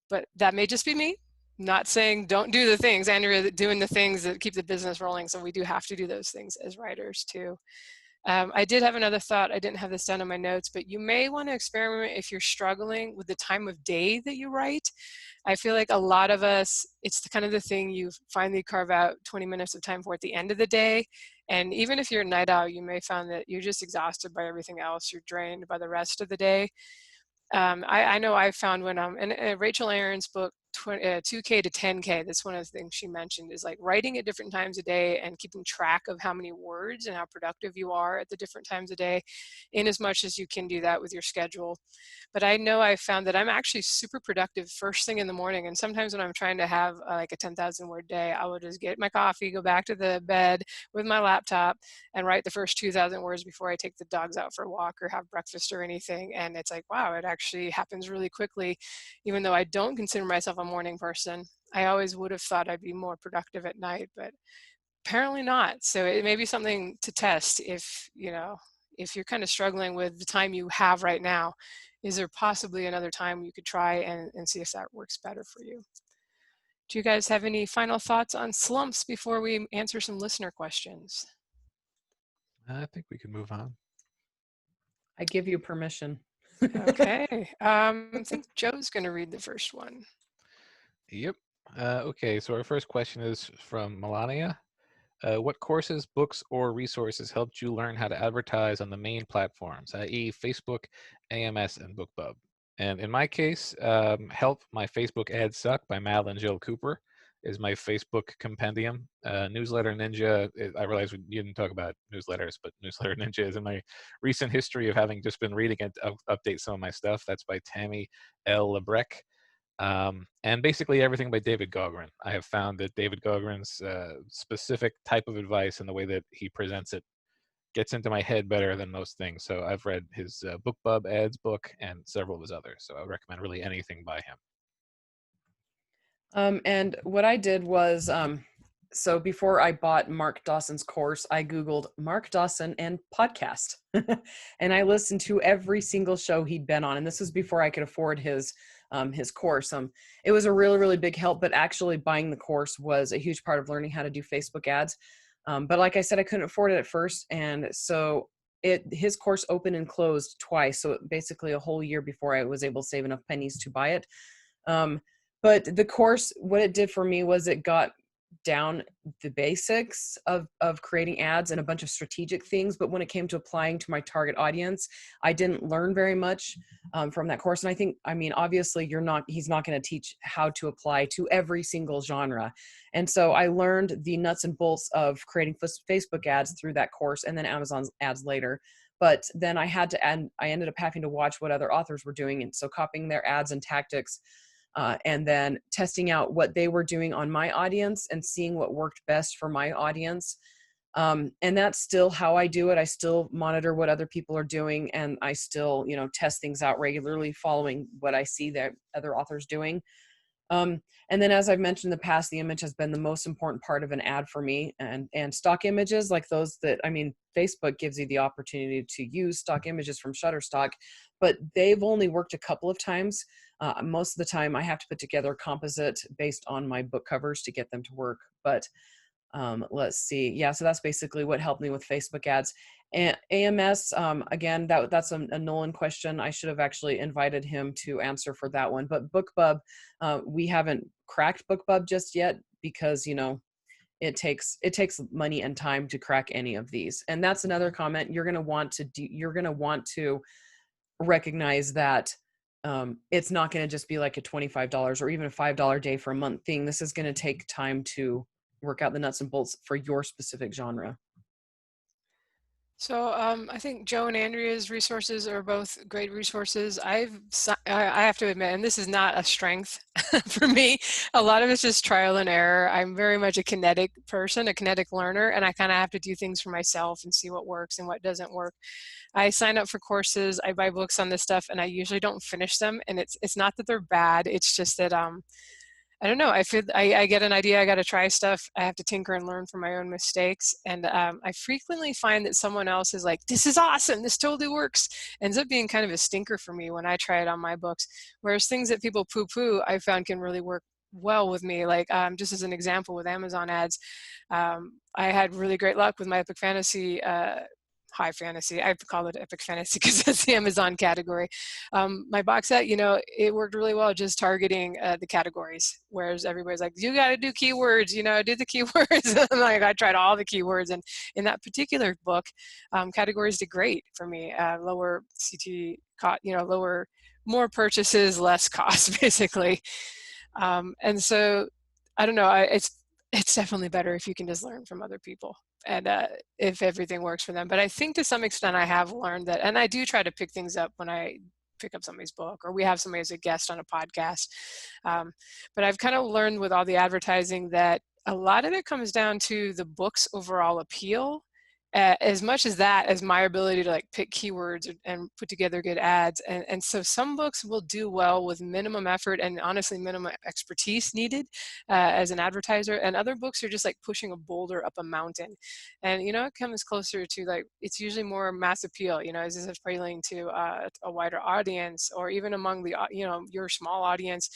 S1: But that may just be me. Not saying don't do the things, Andrea, doing the things that keep the business rolling. So we do have to do those things as writers too. I did have another thought. I didn't have this down in my notes, but you may want to experiment if you're struggling with the time of day that you write. I feel like a lot of us, it's the kind of the thing you finally carve out 20 minutes of time for at the end of the day. And even if you're a night owl, you may find that you're just exhausted by everything else. You're drained by the rest of the day. I know I found when in Rachel Aaron's book, 2K to 10K, that's one of the things she mentioned, is like writing at different times a day and keeping track of how many words and how productive you are at the different times a day, in as much as you can do that with your schedule. But I know I found that I'm actually super productive first thing in the morning. And sometimes when I'm trying to have like a 10,000 word day, I will just get my coffee, go back to the bed with my laptop and write the first 2,000 words before I take the dogs out for a walk or have breakfast or anything. And it's like, wow, it actually happens really quickly. Even though I don't consider myself a morning person, I always would have thought I'd be more productive at night, but apparently not. So it may be something to test if, you know, if you're kind of struggling with the time you have right now. Is there possibly another time you could try and see if that works better for you? Do you guys have any final thoughts on slumps before we answer some listener questions?
S3: I think we can move on.
S2: I give you permission.
S1: Okay. I think Joe's going to read the first one.
S3: Yep. Okay, so our first question is from Melania. What courses, books, or resources helped you learn how to advertise on the main platforms, i.e. Facebook, AMS, and BookBub? And in my case, Help My Facebook Ads Suck by Mal and Jill Cooper is my Facebook compendium. Newsletter Ninja, I realize you didn't talk about newsletters, but Newsletter Ninja is in my recent history of having just been reading it to update some of my stuff. That's by Tammy L. Lebrec. And basically everything by David Gaughran. I have found that David Gaughran's specific type of advice and the way that he presents it gets into my head better than most things. So I've read his BookBub ads book and several of his others. So I would recommend really anything by him.
S2: And what I did was, so before I bought Mark Dawson's course, I Googled Mark Dawson and podcast. And I listened to every single show he'd been on. And this was before I could afford his course. It was a really, really big help, but actually buying the course was a huge part of learning how to do Facebook ads. But like I said, I couldn't afford it at first. And so his course opened and closed twice. So basically a whole year before I was able to save enough pennies to buy it. But the course, what it did for me was it got down the basics of creating ads and a bunch of strategic things. But when it came to applying to my target audience, I didn't learn very much from that course. And I think, I mean, obviously he's not going to teach how to apply to every single genre. And so I learned the nuts and bolts of creating Facebook ads through that course and then Amazon's ads later. But then I ended up having to watch what other authors were doing. And so copying their ads and tactics, and then testing out what they were doing on my audience and seeing what worked best for my audience. And that's still how I do it. I still monitor what other people are doing, and I still, test things out regularly, following what I see that other authors doing. And then, as I've mentioned in the past, the image has been the most important part of an ad for me, and stock images like those Facebook gives you the opportunity to use stock images from Shutterstock, but they've only worked a couple of times. Most of the time I have to put together a composite based on my book covers to get them to work. But let's see. Yeah, so that's basically what helped me with Facebook ads. And AMS, again, that's a Nolan question. I should have actually invited him to answer for that one. But BookBub, we haven't cracked BookBub just yet because, it takes money and time to crack any of these. And that's another comment you're going to want to recognize that it's not going to just be like a $25 or even a $5 day for a month thing. This is going to take time to work out the nuts and bolts for your specific genre.
S1: So I think Joe and Andrea's resources are both great resources. I have to admit, and this is not a strength for me, a lot of it's just trial and error. I'm very much a kinetic person, a kinetic learner, and I kind of have to do things for myself and see what works and what doesn't work. I sign up for courses, I buy books on this stuff, and I usually don't finish them. And it's not that they're bad, it's just that I don't know. I feel I get an idea. I got to try stuff. I have to tinker and learn from my own mistakes. And I frequently find that someone else is like, "This is awesome. This totally works." Ends up being kind of a stinker for me when I try it on my books. Whereas things that people poo-poo, I found can really work well with me. Like just as an example with Amazon ads, I had really great luck with my epic fantasy. High fantasy. I call it epic fantasy because that's the Amazon category. My box set, it worked really well just targeting the categories, whereas everybody's like, you got to do keywords, do the keywords. I'm like, I tried all the keywords, and in that particular book, categories did great for me. Lower CT, lower, more purchases, less cost, basically. And so, I don't know. It's definitely better if you can just learn from other people and if everything works for them. But I think to some extent I have learned that, and I do try to pick things up when I pick up somebody's book or we have somebody as a guest on a podcast. But I've kind of learned with all the advertising that a lot of it comes down to the book's overall appeal. As much as that as my ability to like pick keywords and put together good ads. And so some books will do well with minimum effort and honestly minimum expertise needed as an advertiser, and other books are just like pushing a boulder up a mountain. And it comes closer to like, it's usually more mass appeal, is this appealing to a wider audience, or even among the your small audience.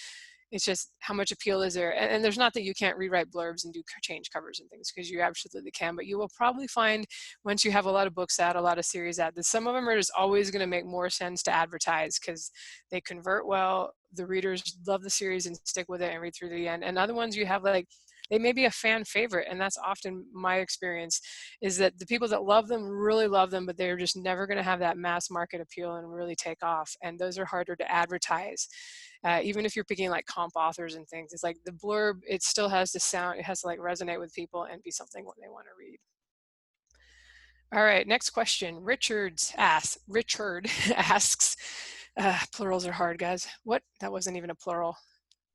S1: It's just how much appeal is there. And there's not that you can't rewrite blurbs and do change covers and things, because you absolutely can. But you will probably find once you have a lot of books out, a lot of series out, that some of them are just always going to make more sense to advertise because they convert well. The readers love the series and stick with it and read through to the end. And other ones you have like, they may be a fan favorite, and that's often my experience, is that the people that love them really love them, but they're just never going to have that mass market appeal and really take off. And those are harder to advertise. Even if you're picking like comp authors and things, it's like the blurb, it still has to sound, it has to like resonate with people and be something what they want to read. All right, next question. Richard asks, plurals are hard, guys. What? That wasn't even a plural.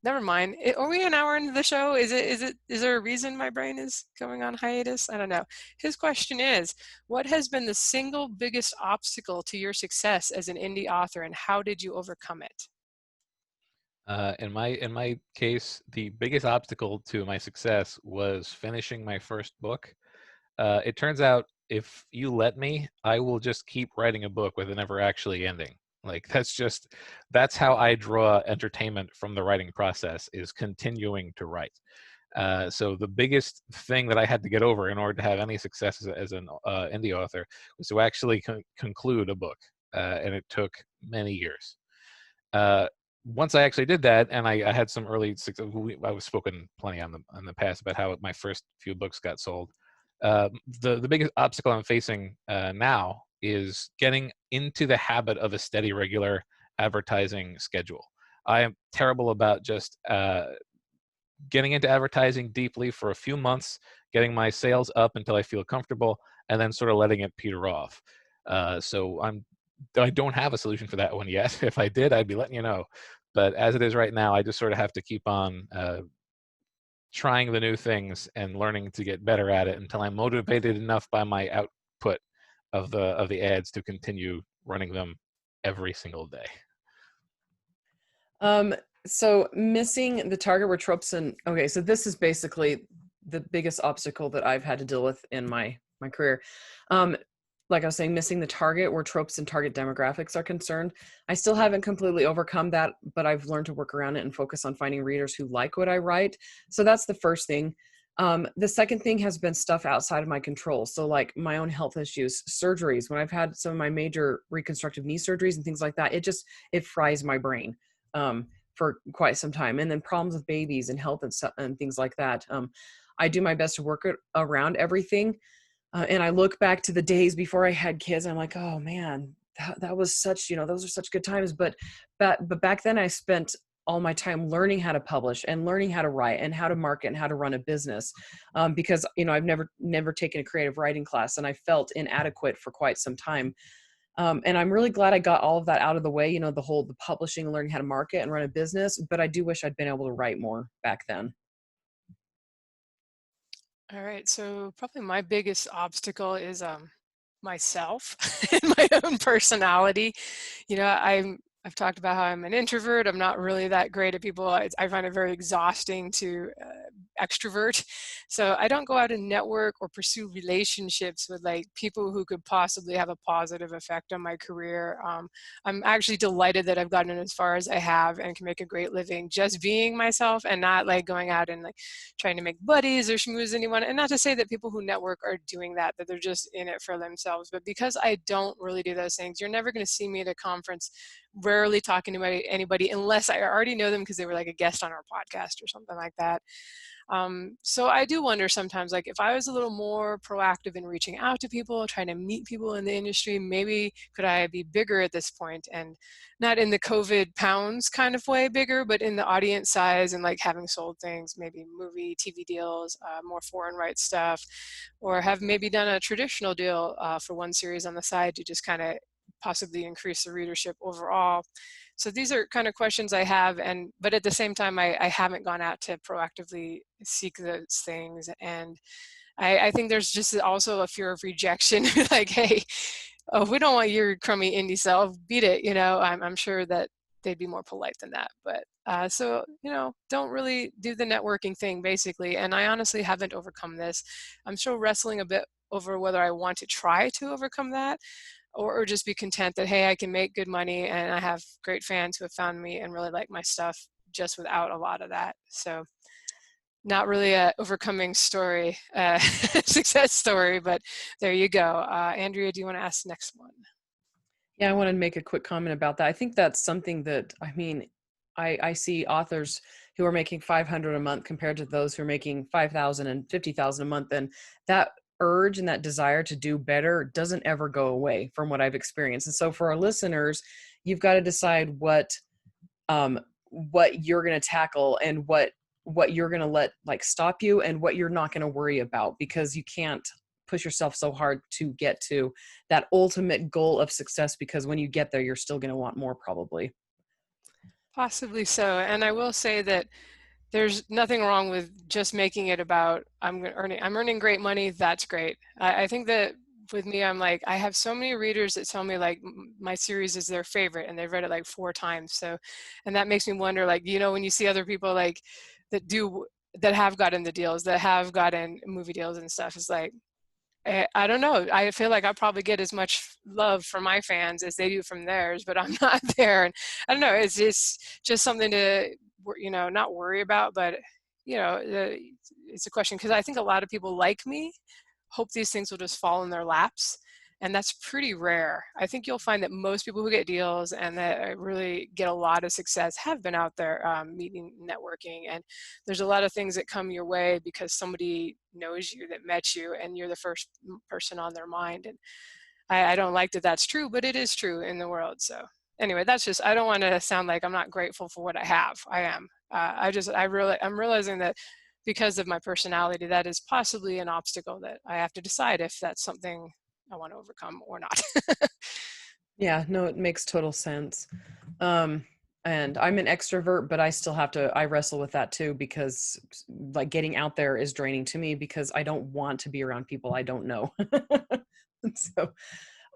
S1: Never mind. Are we an hour into the show? Is there a reason my brain is going on hiatus? I don't know. His question is, what has been the single biggest obstacle to your success as an indie author, and how did you overcome it?
S3: In my case, the biggest obstacle to my success was finishing my first book. It turns out if you let me, I will just keep writing a book with it never actually ending. Like that's how I draw entertainment from the writing process, is continuing to write. So the biggest thing that I had to get over in order to have any success as an indie author was to actually conclude a book, and it took many years. Once I actually did that, and I had some early success, I've spoken plenty in the past about how my first few books got sold. The biggest obstacle I'm facing now is getting into the habit of a steady, regular advertising schedule. I am terrible about just getting into advertising deeply for a few months, getting my sales up until I feel comfortable, and then sort of letting it peter off. So I don't have a solution for that one yet. If I did, I'd be letting you know. But as it is right now, I just sort of have to keep on trying the new things and learning to get better at it until I'm motivated enough by my output of the ads to continue running them every single day.
S2: So missing the target were tropes, and okay, so this is basically the biggest obstacle that I've had to deal with in my career. Like I was saying, missing the target where tropes and target demographics are concerned. I still haven't completely overcome that, but I've learned to work around it and focus on finding readers who like what I write. So that's the first thing. The second thing has been stuff outside of my control. So like my own health issues, surgeries, when I've had some of my major reconstructive knee surgeries and things like that, it fries my brain for quite some time. And then problems with babies and health and things like that. I do my best to work around everything. And I look back to the days before I had kids, and I'm like, oh man, that was such, those are such good times. But back then I spent all my time learning how to publish and learning how to write and how to market and how to run a business, because I've never taken a creative writing class, and I felt inadequate for quite some time. And I'm really glad I got all of that out of the way, the publishing and learning how to market and run a business. But I do wish I'd been able to write more back then.
S1: All right, so probably my biggest obstacle is myself and my own personality. I've talked about how I'm an introvert. I'm not really that great at people. I find it very exhausting to extrovert. So I don't go out and network or pursue relationships with like people who could possibly have a positive effect on my career. I'm actually delighted that I've gotten as far as I have and can make a great living just being myself and not like going out and like trying to make buddies or schmooze anyone. And not to say that people who network are doing that they're just in it for themselves. But because I don't really do those things, you're never going to see me at a conference rarely talking to anybody unless I already know them because they were like a guest on our podcast or something like that. So I do wonder sometimes, like if I was a little more proactive in reaching out to people, trying to meet people in the industry, maybe could I be bigger at this point, and not in the COVID pounds kind of way bigger, but in the audience size and like having sold things, maybe movie, TV deals, more foreign rights stuff, or have maybe done a traditional deal for one series on the side to just kind of possibly increase the readership overall. So these are kind of questions I have, but at the same time, I haven't gone out to proactively seek those things. And I think there's just also a fear of rejection, like, hey, oh, we don't want your crummy indie self, beat it. I'm sure that they'd be more polite than that. But so, don't really do the networking thing, basically. And I honestly haven't overcome this. I'm still wrestling a bit over whether I want to try to overcome that, or just be content that, hey, I can make good money and I have great fans who have found me and really like my stuff just without a lot of that. So not really a overcoming story, success story, but there you go. Andrea, do you want to ask the next one?
S2: Yeah, I want to make a quick comment about that. I think that's something that, I see authors who are making 500 a month compared to those who are making 5,000 and 50,000 a month. And that urge and that desire to do better doesn't ever go away from what I've experienced. And so for our listeners, you've got to decide what you're going to tackle and what you're going to let like stop you and what you're not going to worry about, because you can't push yourself so hard to get to that ultimate goal of success, because when you get there, you're still going to want more probably.
S1: Possibly so. And I will say that there's nothing wrong with just making it about I'm earning great money. That's great. I think that with me, I'm like, I have so many readers that tell me like my series is their favorite and they've read it like 4 times. So, and that makes me wonder, like, when you see other people like that have gotten the deals, that have gotten movie deals and stuff, is like, I don't know. I feel like I probably get as much love from my fans as they do from theirs, but I'm not there. And I don't know. It's just something to, not worry about, but it's a question, because I think a lot of people like me hope these things will just fall in their laps. And that's pretty rare. I think you'll find that most people who get deals and that really get a lot of success have been out there meeting, networking. And there's a lot of things that come your way because somebody knows you, that met you, and you're the first person on their mind. And I don't like that that's true, but it is true in the world. So anyway, I don't want to sound like I'm not grateful for what I have. I am. I'm realizing that because of my personality, that is possibly an obstacle that I have to decide if that's something I want to overcome or not.
S2: Yeah, no, it makes total sense. And I'm an extrovert, but I wrestle with that too, because like getting out there is draining to me because I don't want to be around people I don't know. So,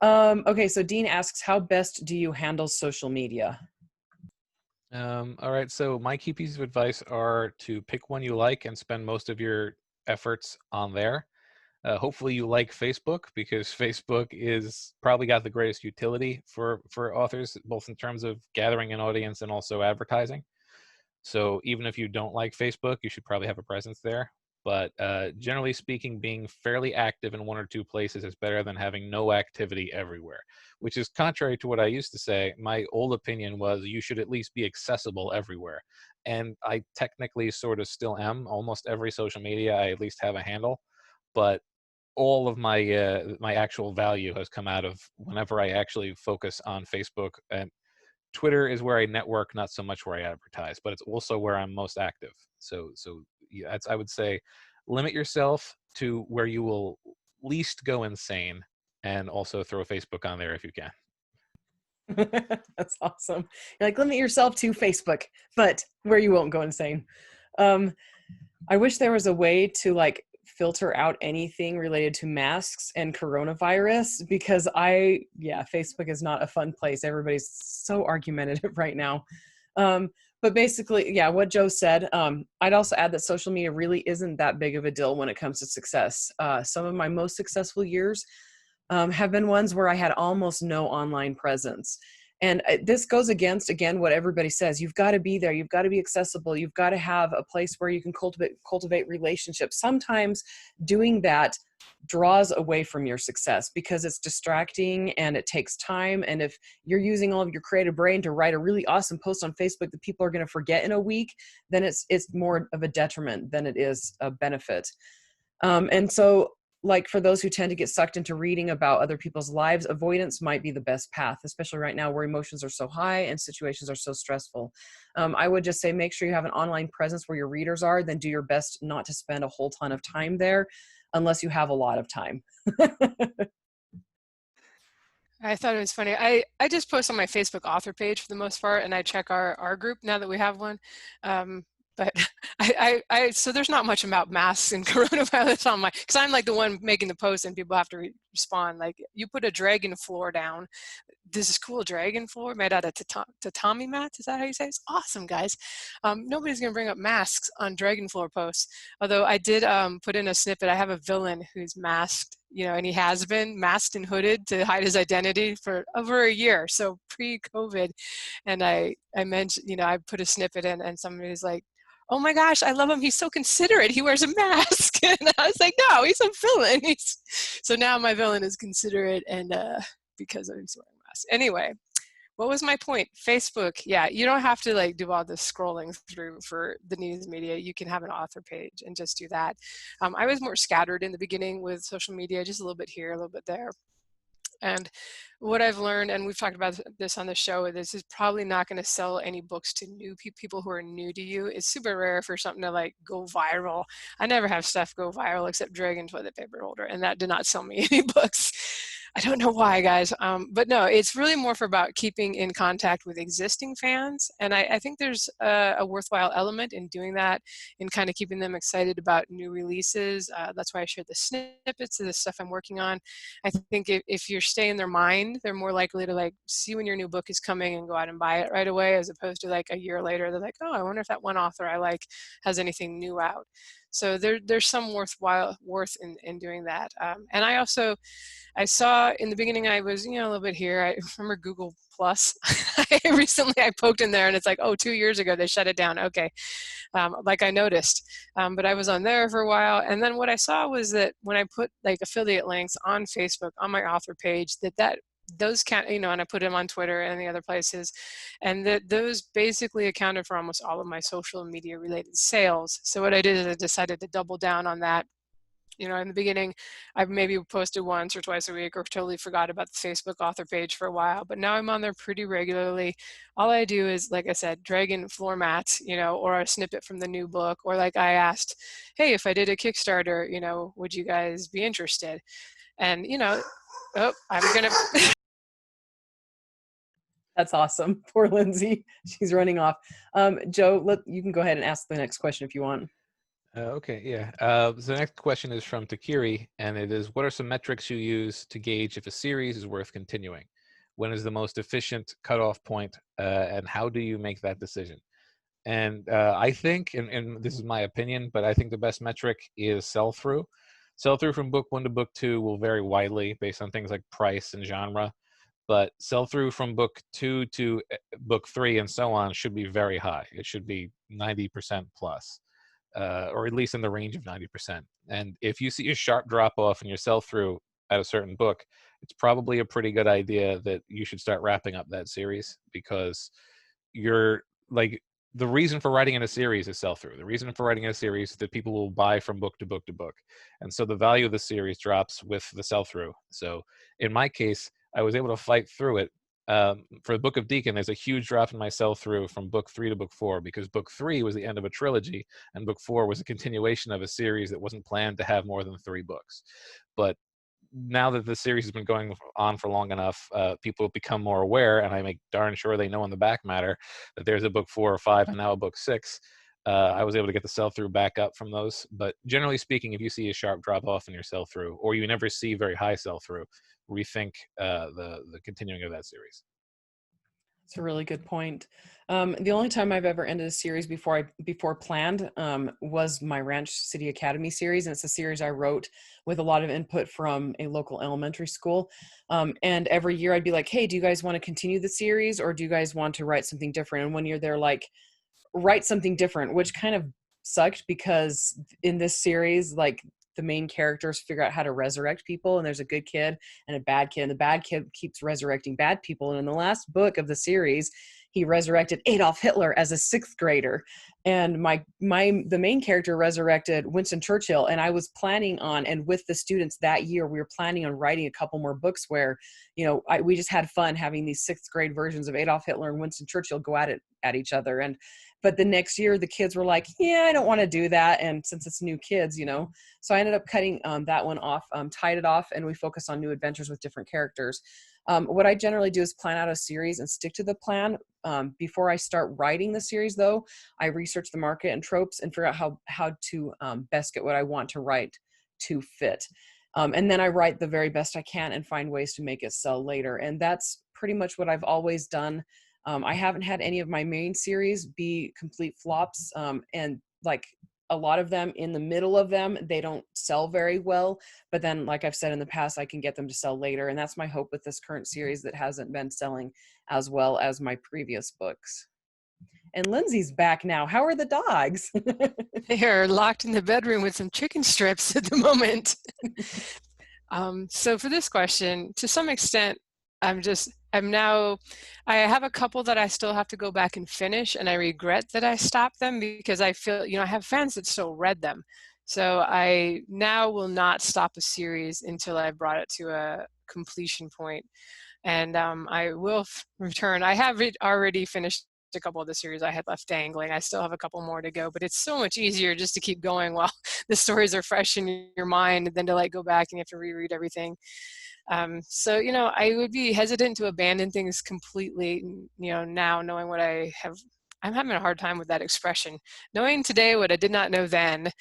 S2: okay. So Dean asks, how best do you handle social media?
S3: All right. So my key pieces of advice are to pick one you like and spend most of your efforts on there. Hopefully you like Facebook, because Facebook is probably got the greatest utility for authors, both in terms of gathering an audience and also advertising. So even if you don't like Facebook, you should probably have a presence there. But generally speaking, being fairly active in 1 or 2 places is better than having no activity everywhere, which is contrary to what I used to say. My old opinion was you should at least be accessible everywhere. And I technically sort of still am. Almost every social media, I at least have a handle. But all of my my actual value has come out of whenever I actually focus on Facebook. And Twitter is where I network, not so much where I advertise, but it's also where I'm most active. So yeah, I would say limit yourself to where you will least go insane, and also throw Facebook on there if you can.
S2: That's awesome. You're like, limit yourself to Facebook, but where you won't go insane. Um, I wish there was a way to like filter out anything related to masks and coronavirus, because Facebook is not a fun place. Everybody's so argumentative right now. But basically, yeah, what Joe said, I'd also add that social media really isn't that big of a deal when it comes to success. Some of my most successful years have been ones where I had almost no online presence. And this goes against, again, what everybody says. You've got to be there. You've got to be accessible. You've got to have a place where you can cultivate relationships. Sometimes doing that draws away from your success because it's distracting and it takes time. And if you're using all of your creative brain to write a really awesome post on Facebook that people are going to forget in a week, then it's more of a detriment than it is a benefit. And so, like, for those who tend to get sucked into reading about other people's lives, avoidance might be the best path, especially right now where emotions are so high and situations are so stressful. I would just say make sure you have an online presence where your readers are, then do your best not to spend a whole ton of time there unless you have a lot of time.
S1: I thought it was funny. I just post on my Facebook author page for the most part, and I check our group now that we have one. But so there's not much about masks and coronavirus on my, because I'm like the one making the post and people have to respond. Like, you put a dragon floor down. This is cool dragon floor made out of tatami mats. Is that how you say it? It's awesome, guys. Nobody's going to bring up masks on dragon floor posts. Although I did put in a snippet. I have a villain who's masked, and he has been masked and hooded to hide his identity for over a year. So pre-COVID. And I mentioned, I put a snippet in and somebody's like, oh my gosh, I love him. He's so considerate. He wears a mask. And I was like, no, he's a villain. So now my villain is considerate, and because he's wearing a mask. Anyway, what was my point? Facebook. Yeah, you don't have to like do all this scrolling through for the news media. You can have an author page and just do that. I was more scattered in the beginning with social media, just a little bit here, a little bit there. And what I've learned, and we've talked about this on the show, this is probably not going to sell any books to new people who are new to you. It's super rare for something to like go viral. I never have stuff go viral except Dragon Toilet Paper Holder, and that did not sell me any books. I don't know why, guys. But no, it's really more for about keeping in contact with existing fans. And I think there's a worthwhile element in doing that, in kind of keeping them excited about new releases. That's why I shared the snippets of the stuff I'm working on. I think if you stay in their mind, they're more likely to like see when your new book is coming and go out and buy it right away, as opposed to like a year later, they're like, oh, I wonder if that one author I like has anything new out. So there's some worth in doing that. And I saw in the beginning, I was, a little bit here. I remember Google Plus. Recently I poked in there and it's like, oh, 2 years ago they shut it down. Okay. Like I noticed, but I was on there for a while. And then what I saw was that when I put like affiliate links on Facebook, on my author page, those can't, and I put them on Twitter and the other places, and that those basically accounted for almost all of my social media related sales. So what I did is I decided to double down on that. In the beginning, I maybe posted once or twice a week, or totally forgot about the Facebook author page for a while, but now I'm on there pretty regularly. All I do is, like I said, dragon floor mats, or a snippet from the new book, or like I asked, hey, if I did a Kickstarter, would you guys be interested? And, oh, I'm going to...
S2: That's awesome. Poor Lindsay. She's running off. Joe, you can go ahead and ask the next question if you want.
S3: Okay, yeah. So the next question is from Takiri, and it is, what are some metrics you use to gauge if a series is worth continuing? When is the most efficient cutoff point, and how do you make that decision? And I think, and this is my opinion, but I think the best metric is sell-through. Sell-through from book 1 to book 2 will vary widely based on things like price and genre, but sell-through from book 2 to book 3 and so on should be very high. It should be 90% plus, or at least in the range of 90%. And if you see a sharp drop-off in your sell-through at a certain book, it's probably a pretty good idea that you should start wrapping up that series, because you're like, the reason for writing in a series is sell-through. The reason for writing in a series is that people will buy from book to book to book. And so the value of the series drops with the sell-through. So in my case, I was able to fight through it For the Book of Deacon, there's a huge drop in my sell-through from book 3 to book 4, because book 3 was the end of a trilogy, and book 4 was a continuation of a series that wasn't planned to have more than 3 books. But now that the series has been going on for long enough, people become more aware, and I make darn sure they know in the back matter that there's a book 4 or 5 and now a book 6. I was able to get the sell-through back up from those. But generally speaking, if you see a sharp drop-off in your sell-through, or you never see very high sell-through, rethink the continuing of that series.
S2: It's a really good point. The only time I've ever ended a series before planned was my Ranch City Academy series, and it's a series I wrote with a lot of input from a local elementary school. And every year I'd be like, "Hey, do you guys want to continue the series, or do you guys want to write something different?" And one year they're like, "Write something different," which kind of sucked because in this series, like, the main characters figure out how to resurrect people, and there's a good kid and a bad kid, and the bad kid keeps resurrecting bad people. And in the last book of the series, he resurrected Adolf Hitler as a 6th grader, and the main character resurrected Winston Churchill. And I was planning on, and with the students that year, we were planning on writing a couple more books where, we just had fun having these 6th grade versions of Adolf Hitler and Winston Churchill go at each other. But the next year, the kids were like, "Yeah, I don't want to do that." And since it's new kids, so I ended up cutting that one off, tied it off, and we focused on new adventures with different characters. What I generally do is plan out a series and stick to the plan. Before I start writing the series, though, I research the market and tropes and figure out how to best get what I want to write to fit. And then I write the very best I can and find ways to make it sell later. And that's pretty much what I've always done. I haven't had any of my main series be complete flops, and like a lot of them, in the middle of them, they don't sell very well. But then, like I've said in the past, I can get them to sell later. And that's my hope with this current series that hasn't been selling as well as my previous books. And Lindsay's back now. How are the dogs?
S1: They are locked in the bedroom with some chicken strips at the moment. So for this question, to some extent, I have a couple that I still have to go back and finish, and I regret that I stopped them because I feel, I have fans that still read them. So I now will not stop a series until I've brought it to a completion point. And I will return. I have already finished a couple of the series I had left dangling. I still have a couple more to go, but it's so much easier just to keep going while the stories are fresh in your mind than to go back and you have to reread everything. So, I would be hesitant to abandon things completely, now knowing what I have. I'm having a hard time with that expression. Knowing today what I did not know then,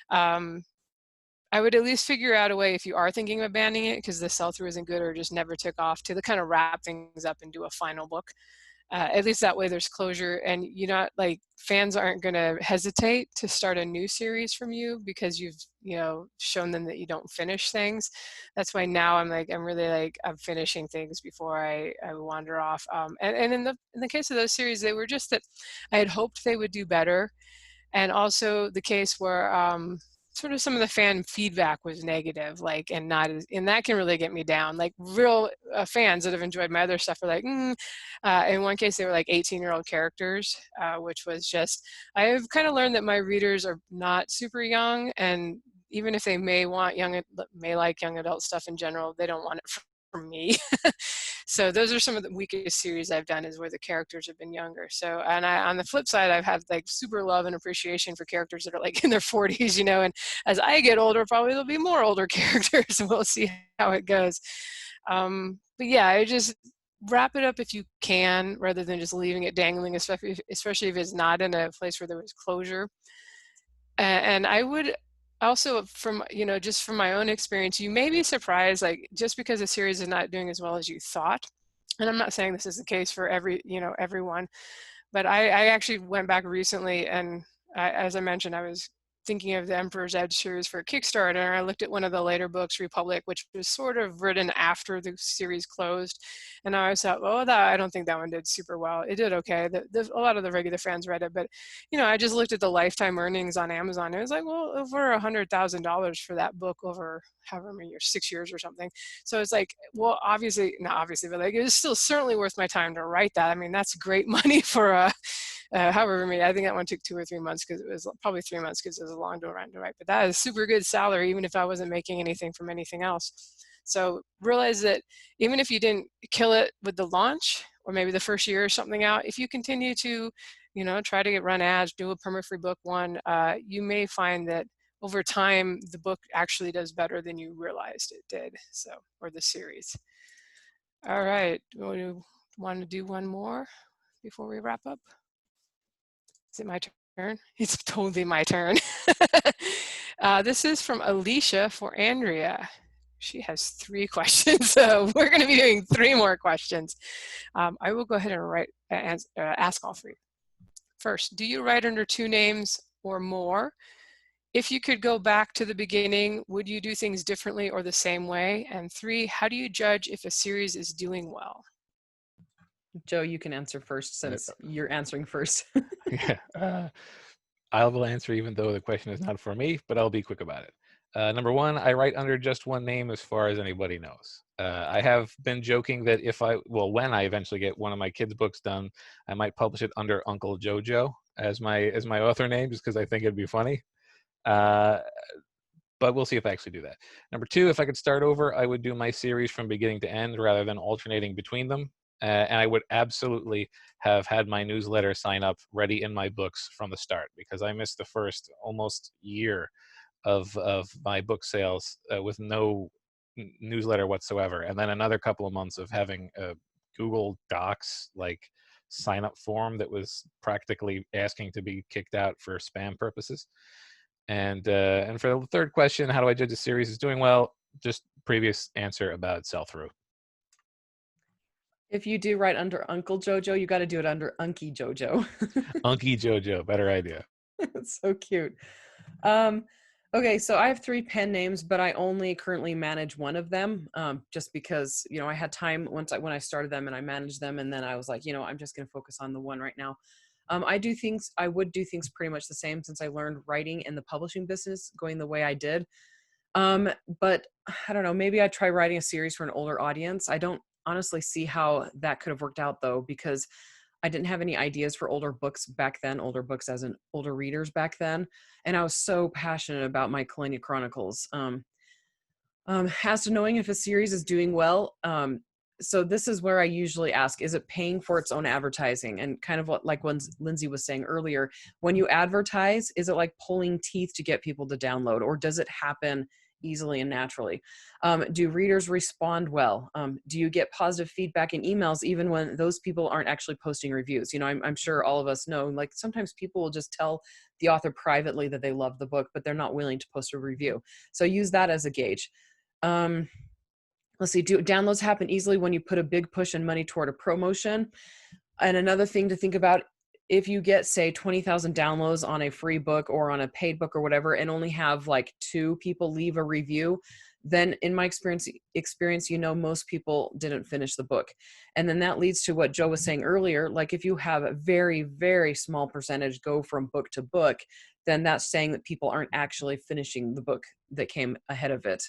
S1: I would at least figure out a way, if you are thinking of abandoning it because the sell-through isn't good or just never took off, to kind of wrap things up and do a final book. At least that way there's closure, and fans aren't going to hesitate to start a new series from you because you've shown them that you don't finish things. That's why now I'm finishing things before I wander off. And in the case of those series, they were just that I had hoped they would do better, and also the case where sort of some of the fan feedback was negative, and that can really get me down. Real fans that have enjoyed my other stuff are like, in one case they were 18-year-old characters, which was just, I've kind of learned that my readers are not super young, and even if they may like young adult stuff in general, they don't want it from me. So those are some of the weakest series I've done, is where the characters have been younger. So, and on the flip side, I've had super love and appreciation for characters that are in their 40s, and as I get older, probably there'll be more older characters, and we'll see how it goes. But yeah, I just wrap it up if you can, rather than just leaving it dangling, especially if it's not in a place where there was closure. And I would also, just from my own experience, you may be surprised, just because a series is not doing as well as you thought. And I'm not saying this is the case for everyone, but I actually went back recently, and as I mentioned, I was thinking of the Emperor's Edge series for Kickstarter, and I looked at one of the later books, Republic, which was sort of written after the series closed, and I always thought, I don't think that one did super well. It did okay. A lot of the regular fans read it, but I just looked at the lifetime earnings on Amazon. It was over $100,000 for that book over however many years, 6 years or something. So it's obviously, not obviously, but it was still certainly worth my time to write that. I mean, that's great money for however many. I think that one took 2 or 3 months, because it was probably 3 months because it was a long run to write. But that is super good salary, even if I wasn't making anything from anything else. So realize that even if you didn't kill it with the launch, or maybe the first year or something out, if you continue to, try to run ads, do a perma-free book one, you may find that over time, the book actually does better than you realized it did, or the series. All right, do you want to do one more before we wrap up? Is it my turn? It's totally my turn. This is from Alicia for Andrea. She has 3 questions, so we're going to be doing 3 more questions. I will go ahead and ask all 3. First, do you write under 2 names or more? If you could go back to the beginning, would you do things differently or the same way? And 3, how do you judge if a series is doing well?
S2: Joe, you can answer first since you're answering first.
S3: Yeah, I will answer even though the question is not for me, but I'll be quick about it. Number 1, I write under just 1 name as far as anybody knows. I have been joking that when I eventually get one of my kids' books done, I might publish it under Uncle Jojo as my author name, just because I think it'd be funny. But we'll see if I actually do that. Number 2, if I could start over, I would do my series from beginning to end rather than alternating between them. And I would absolutely have had my newsletter sign up ready in my books from the start, because I missed the first almost year of my book sales with no newsletter whatsoever. And then another couple of months of having a Google Docs sign up form that was practically asking to be kicked out for spam purposes. And for the 3rd question, how do I judge a series is doing well? Just previous answer about sell-through.
S2: If you do write under Uncle Jojo, you got to do it under Unky Jojo.
S3: Unky Jojo, better idea.
S2: It's so cute. Okay, so I have 3 pen names, but I only currently manage one of them, just because I had time when I started them and I managed them, and then I was like, I'm just going to focus on the one right now. I would do things pretty much the same since I learned writing in the publishing business going the way I did. But I don't know, maybe I'd try writing a series for an older audience. I don't honestly see how that could have worked out though, because I didn't have any ideas for older books back then, older books as in older readers back then. And I was so passionate about my Colonial Chronicles. As to knowing if a series is doing well, so this is where I usually ask, is it paying for its own advertising? And kind of what Lindsay was saying earlier, when you advertise, is it like pulling teeth to get people to download, or does it happen easily and naturally? Do readers respond well? Do you get positive feedback in emails even when those people aren't actually posting reviews? I'm sure all of us know, sometimes people will just tell the author privately that they love the book, but they're not willing to post a review. So use that as a gauge. Let's see, do downloads happen easily when you put a big push and money toward a promotion? And another thing to think about, if you get, say, 20,000 downloads on a free book or on a paid book or whatever, and only have 2 people leave a review, then in my experience, most people didn't finish the book. And then that leads to what Joe was saying earlier, if you have a very, very small percentage go from book to book, then that's saying that people aren't actually finishing the book that came ahead of it.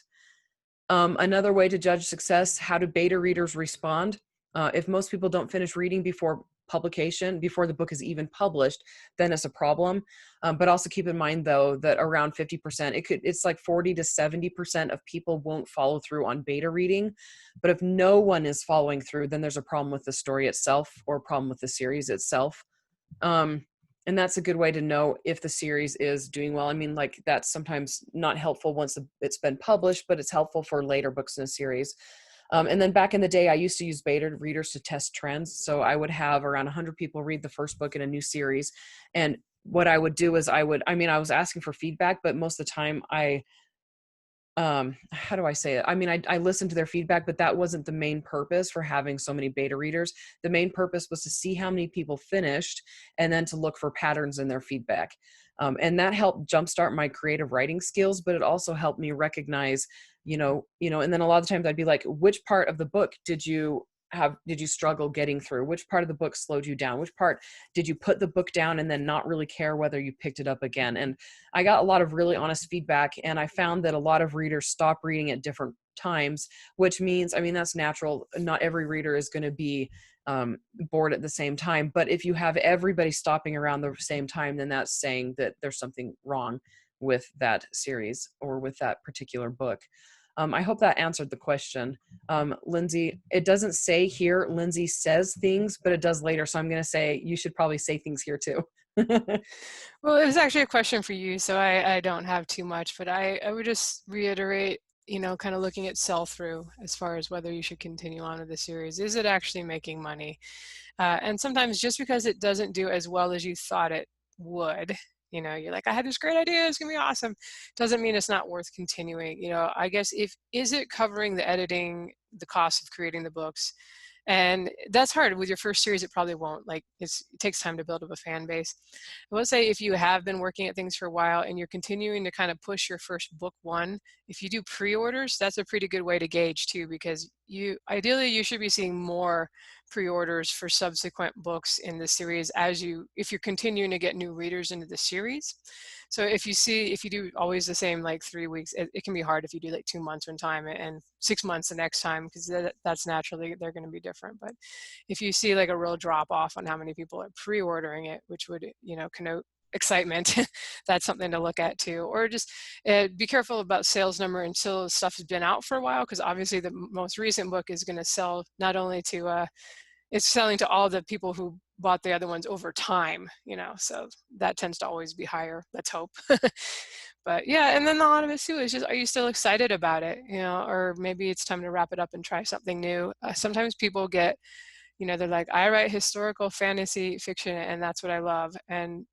S2: Another way to judge success, how do beta readers respond? If most people don't finish reading before publication, before the book is even published, then it's a problem. But also keep in mind though, that around 50%, it's 40 to 70% of people won't follow through on beta reading. But if no one is following through, then there's a problem with the story itself or a problem with the series itself. And that's a good way to know if the series is doing well. That's sometimes not helpful once it's been published, but it's helpful for later books in a series. And then back in the day, I used to use beta readers to test trends. So I would have around 100 people read the first book in a new series. And what I would do is I was asking for feedback, but most of the time how do I say it? I listened to their feedback, but that wasn't the main purpose for having so many beta readers. The main purpose was to see how many people finished and then to look for patterns in their feedback. And that helped jumpstart my creative writing skills, but it also helped me recognize, and then a lot of times I'd be like, which part of the book did you struggle getting through? Which part of the book slowed you down? Which part did you put the book down and then not really care whether you picked it up again? And I got a lot of really honest feedback, and I found that a lot of readers stop reading at different times, which means, that's natural. Not every reader is going to be bored at the same time. But if you have everybody stopping around the same time, then that's saying that there's something wrong with that series or with that particular book. I hope that answered the question. Lindsay, it doesn't say here, Lindsay says things, but it does later. So I'm going to say you should probably say things here too.
S1: Well, it was actually a question for you, so I don't have too much, but I would just reiterate, kind of looking at sell-through as far as whether you should continue on with the series. Is it actually making money? And sometimes just because it doesn't do as well as you thought it would, you're like, I had this great idea, it's gonna be awesome, doesn't mean it's not worth continuing. I guess is it covering the editing, the cost of creating the books? And that's hard. With your first series, it probably won't. Like, it takes time to build up a fan base. I will say, if you have been working at things for a while and you're continuing to kind of push your first book one, if you do pre-orders, that's a pretty good way to gauge too, because ideally you should be seeing more pre-orders for subsequent books in the series if you're continuing to get new readers into the series. So if you do always the same, like 3 weeks, it can be hard if you do like 2 months one time and 6 months the next time, because that's naturally, they're going to be different. But if you see like a real drop off on how many people are pre-ordering it, which would, connote excitement, that's something to look at too. Or just be careful about sales number until stuff has been out for a while, because obviously the most recent book is going to sell not only to it's selling to all the people who bought the other ones over time, so that tends to always be higher, let's hope. But yeah, and then a lot of it too is just, are you still excited about it? Or maybe it's time to wrap it up and try something new. Sometimes people get, they're like, I write historical fantasy fiction and that's what I love. And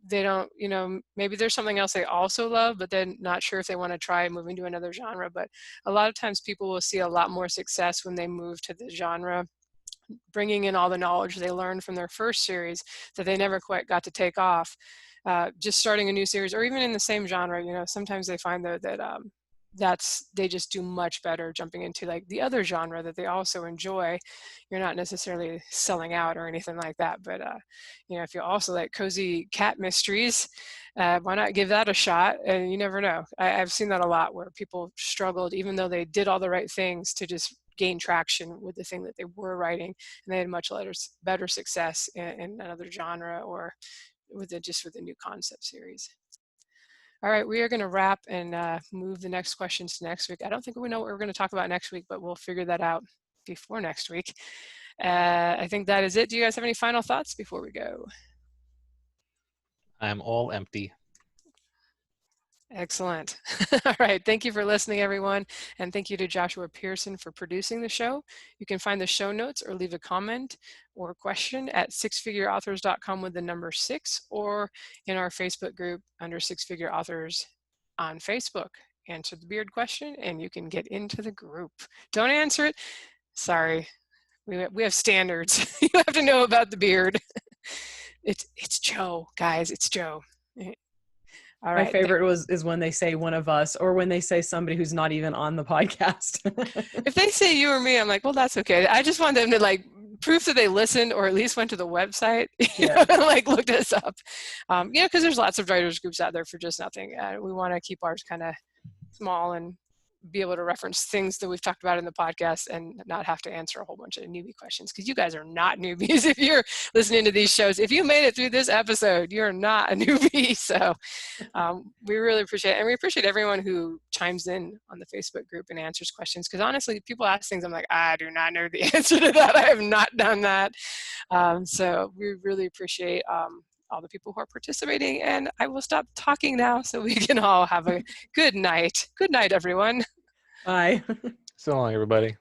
S1: they don't, maybe there's something else they also love, but they're not sure if they want to try moving to another genre. But a lot of times people will see a lot more success when they move to the genre, bringing in all the knowledge they learned from their first series that they never quite got to take off. Just starting a new series, or even in the same genre, sometimes they find that they just do much better jumping into like the other genre that they also enjoy. You're not necessarily selling out or anything like that, but if you also like cozy cat mysteries, why not give that a shot? And you never know. I've seen that a lot where people struggled even though they did all the right things to just gain traction with the thing that they were writing, and they had much better success in another genre or with a new concept series. All right, we are going to wrap and move the next questions to next week. I don't think we know what we're going to talk about next week, but we'll figure that out before next week. I think that is it. Do you guys have any final thoughts before we go?
S3: I'm all empty.
S1: Excellent. All right. Thank you for listening, everyone. And thank you to Joshua Pearson for producing the show. You can find the show notes or leave a comment or question at sixfigureauthors.com with the number 6, or in our Facebook group under Six Figure Authors on Facebook. Answer the beard question and you can get into the group. Don't answer it. Sorry. We have standards. You have to know about the beard. It's Joe, guys. It's Joe. All right.
S2: My favorite is when they say one of us, or when they say somebody who's not even on the podcast.
S1: If they say you or me, I'm like, well, that's okay. I just want them to like proof that they listened or at least went to the website, and like looked us up. Because there's lots of writers groups out there for just nothing. We want to keep ours kind of small and be able to reference things that we've talked about in the podcast and not have to answer a whole bunch of newbie questions, because you guys are not newbies if you're listening to these shows. If you made it through this episode, you're not a newbie. So we really appreciate it. And we appreciate everyone who chimes in on the Facebook group and answers questions, because honestly, people ask things, I'm like, I do not know the answer to that. I have not done that. So we really appreciate all the people who are participating, and I will stop talking now so we can all have a good night. Good night, everyone.
S2: Bye.
S3: So long, everybody.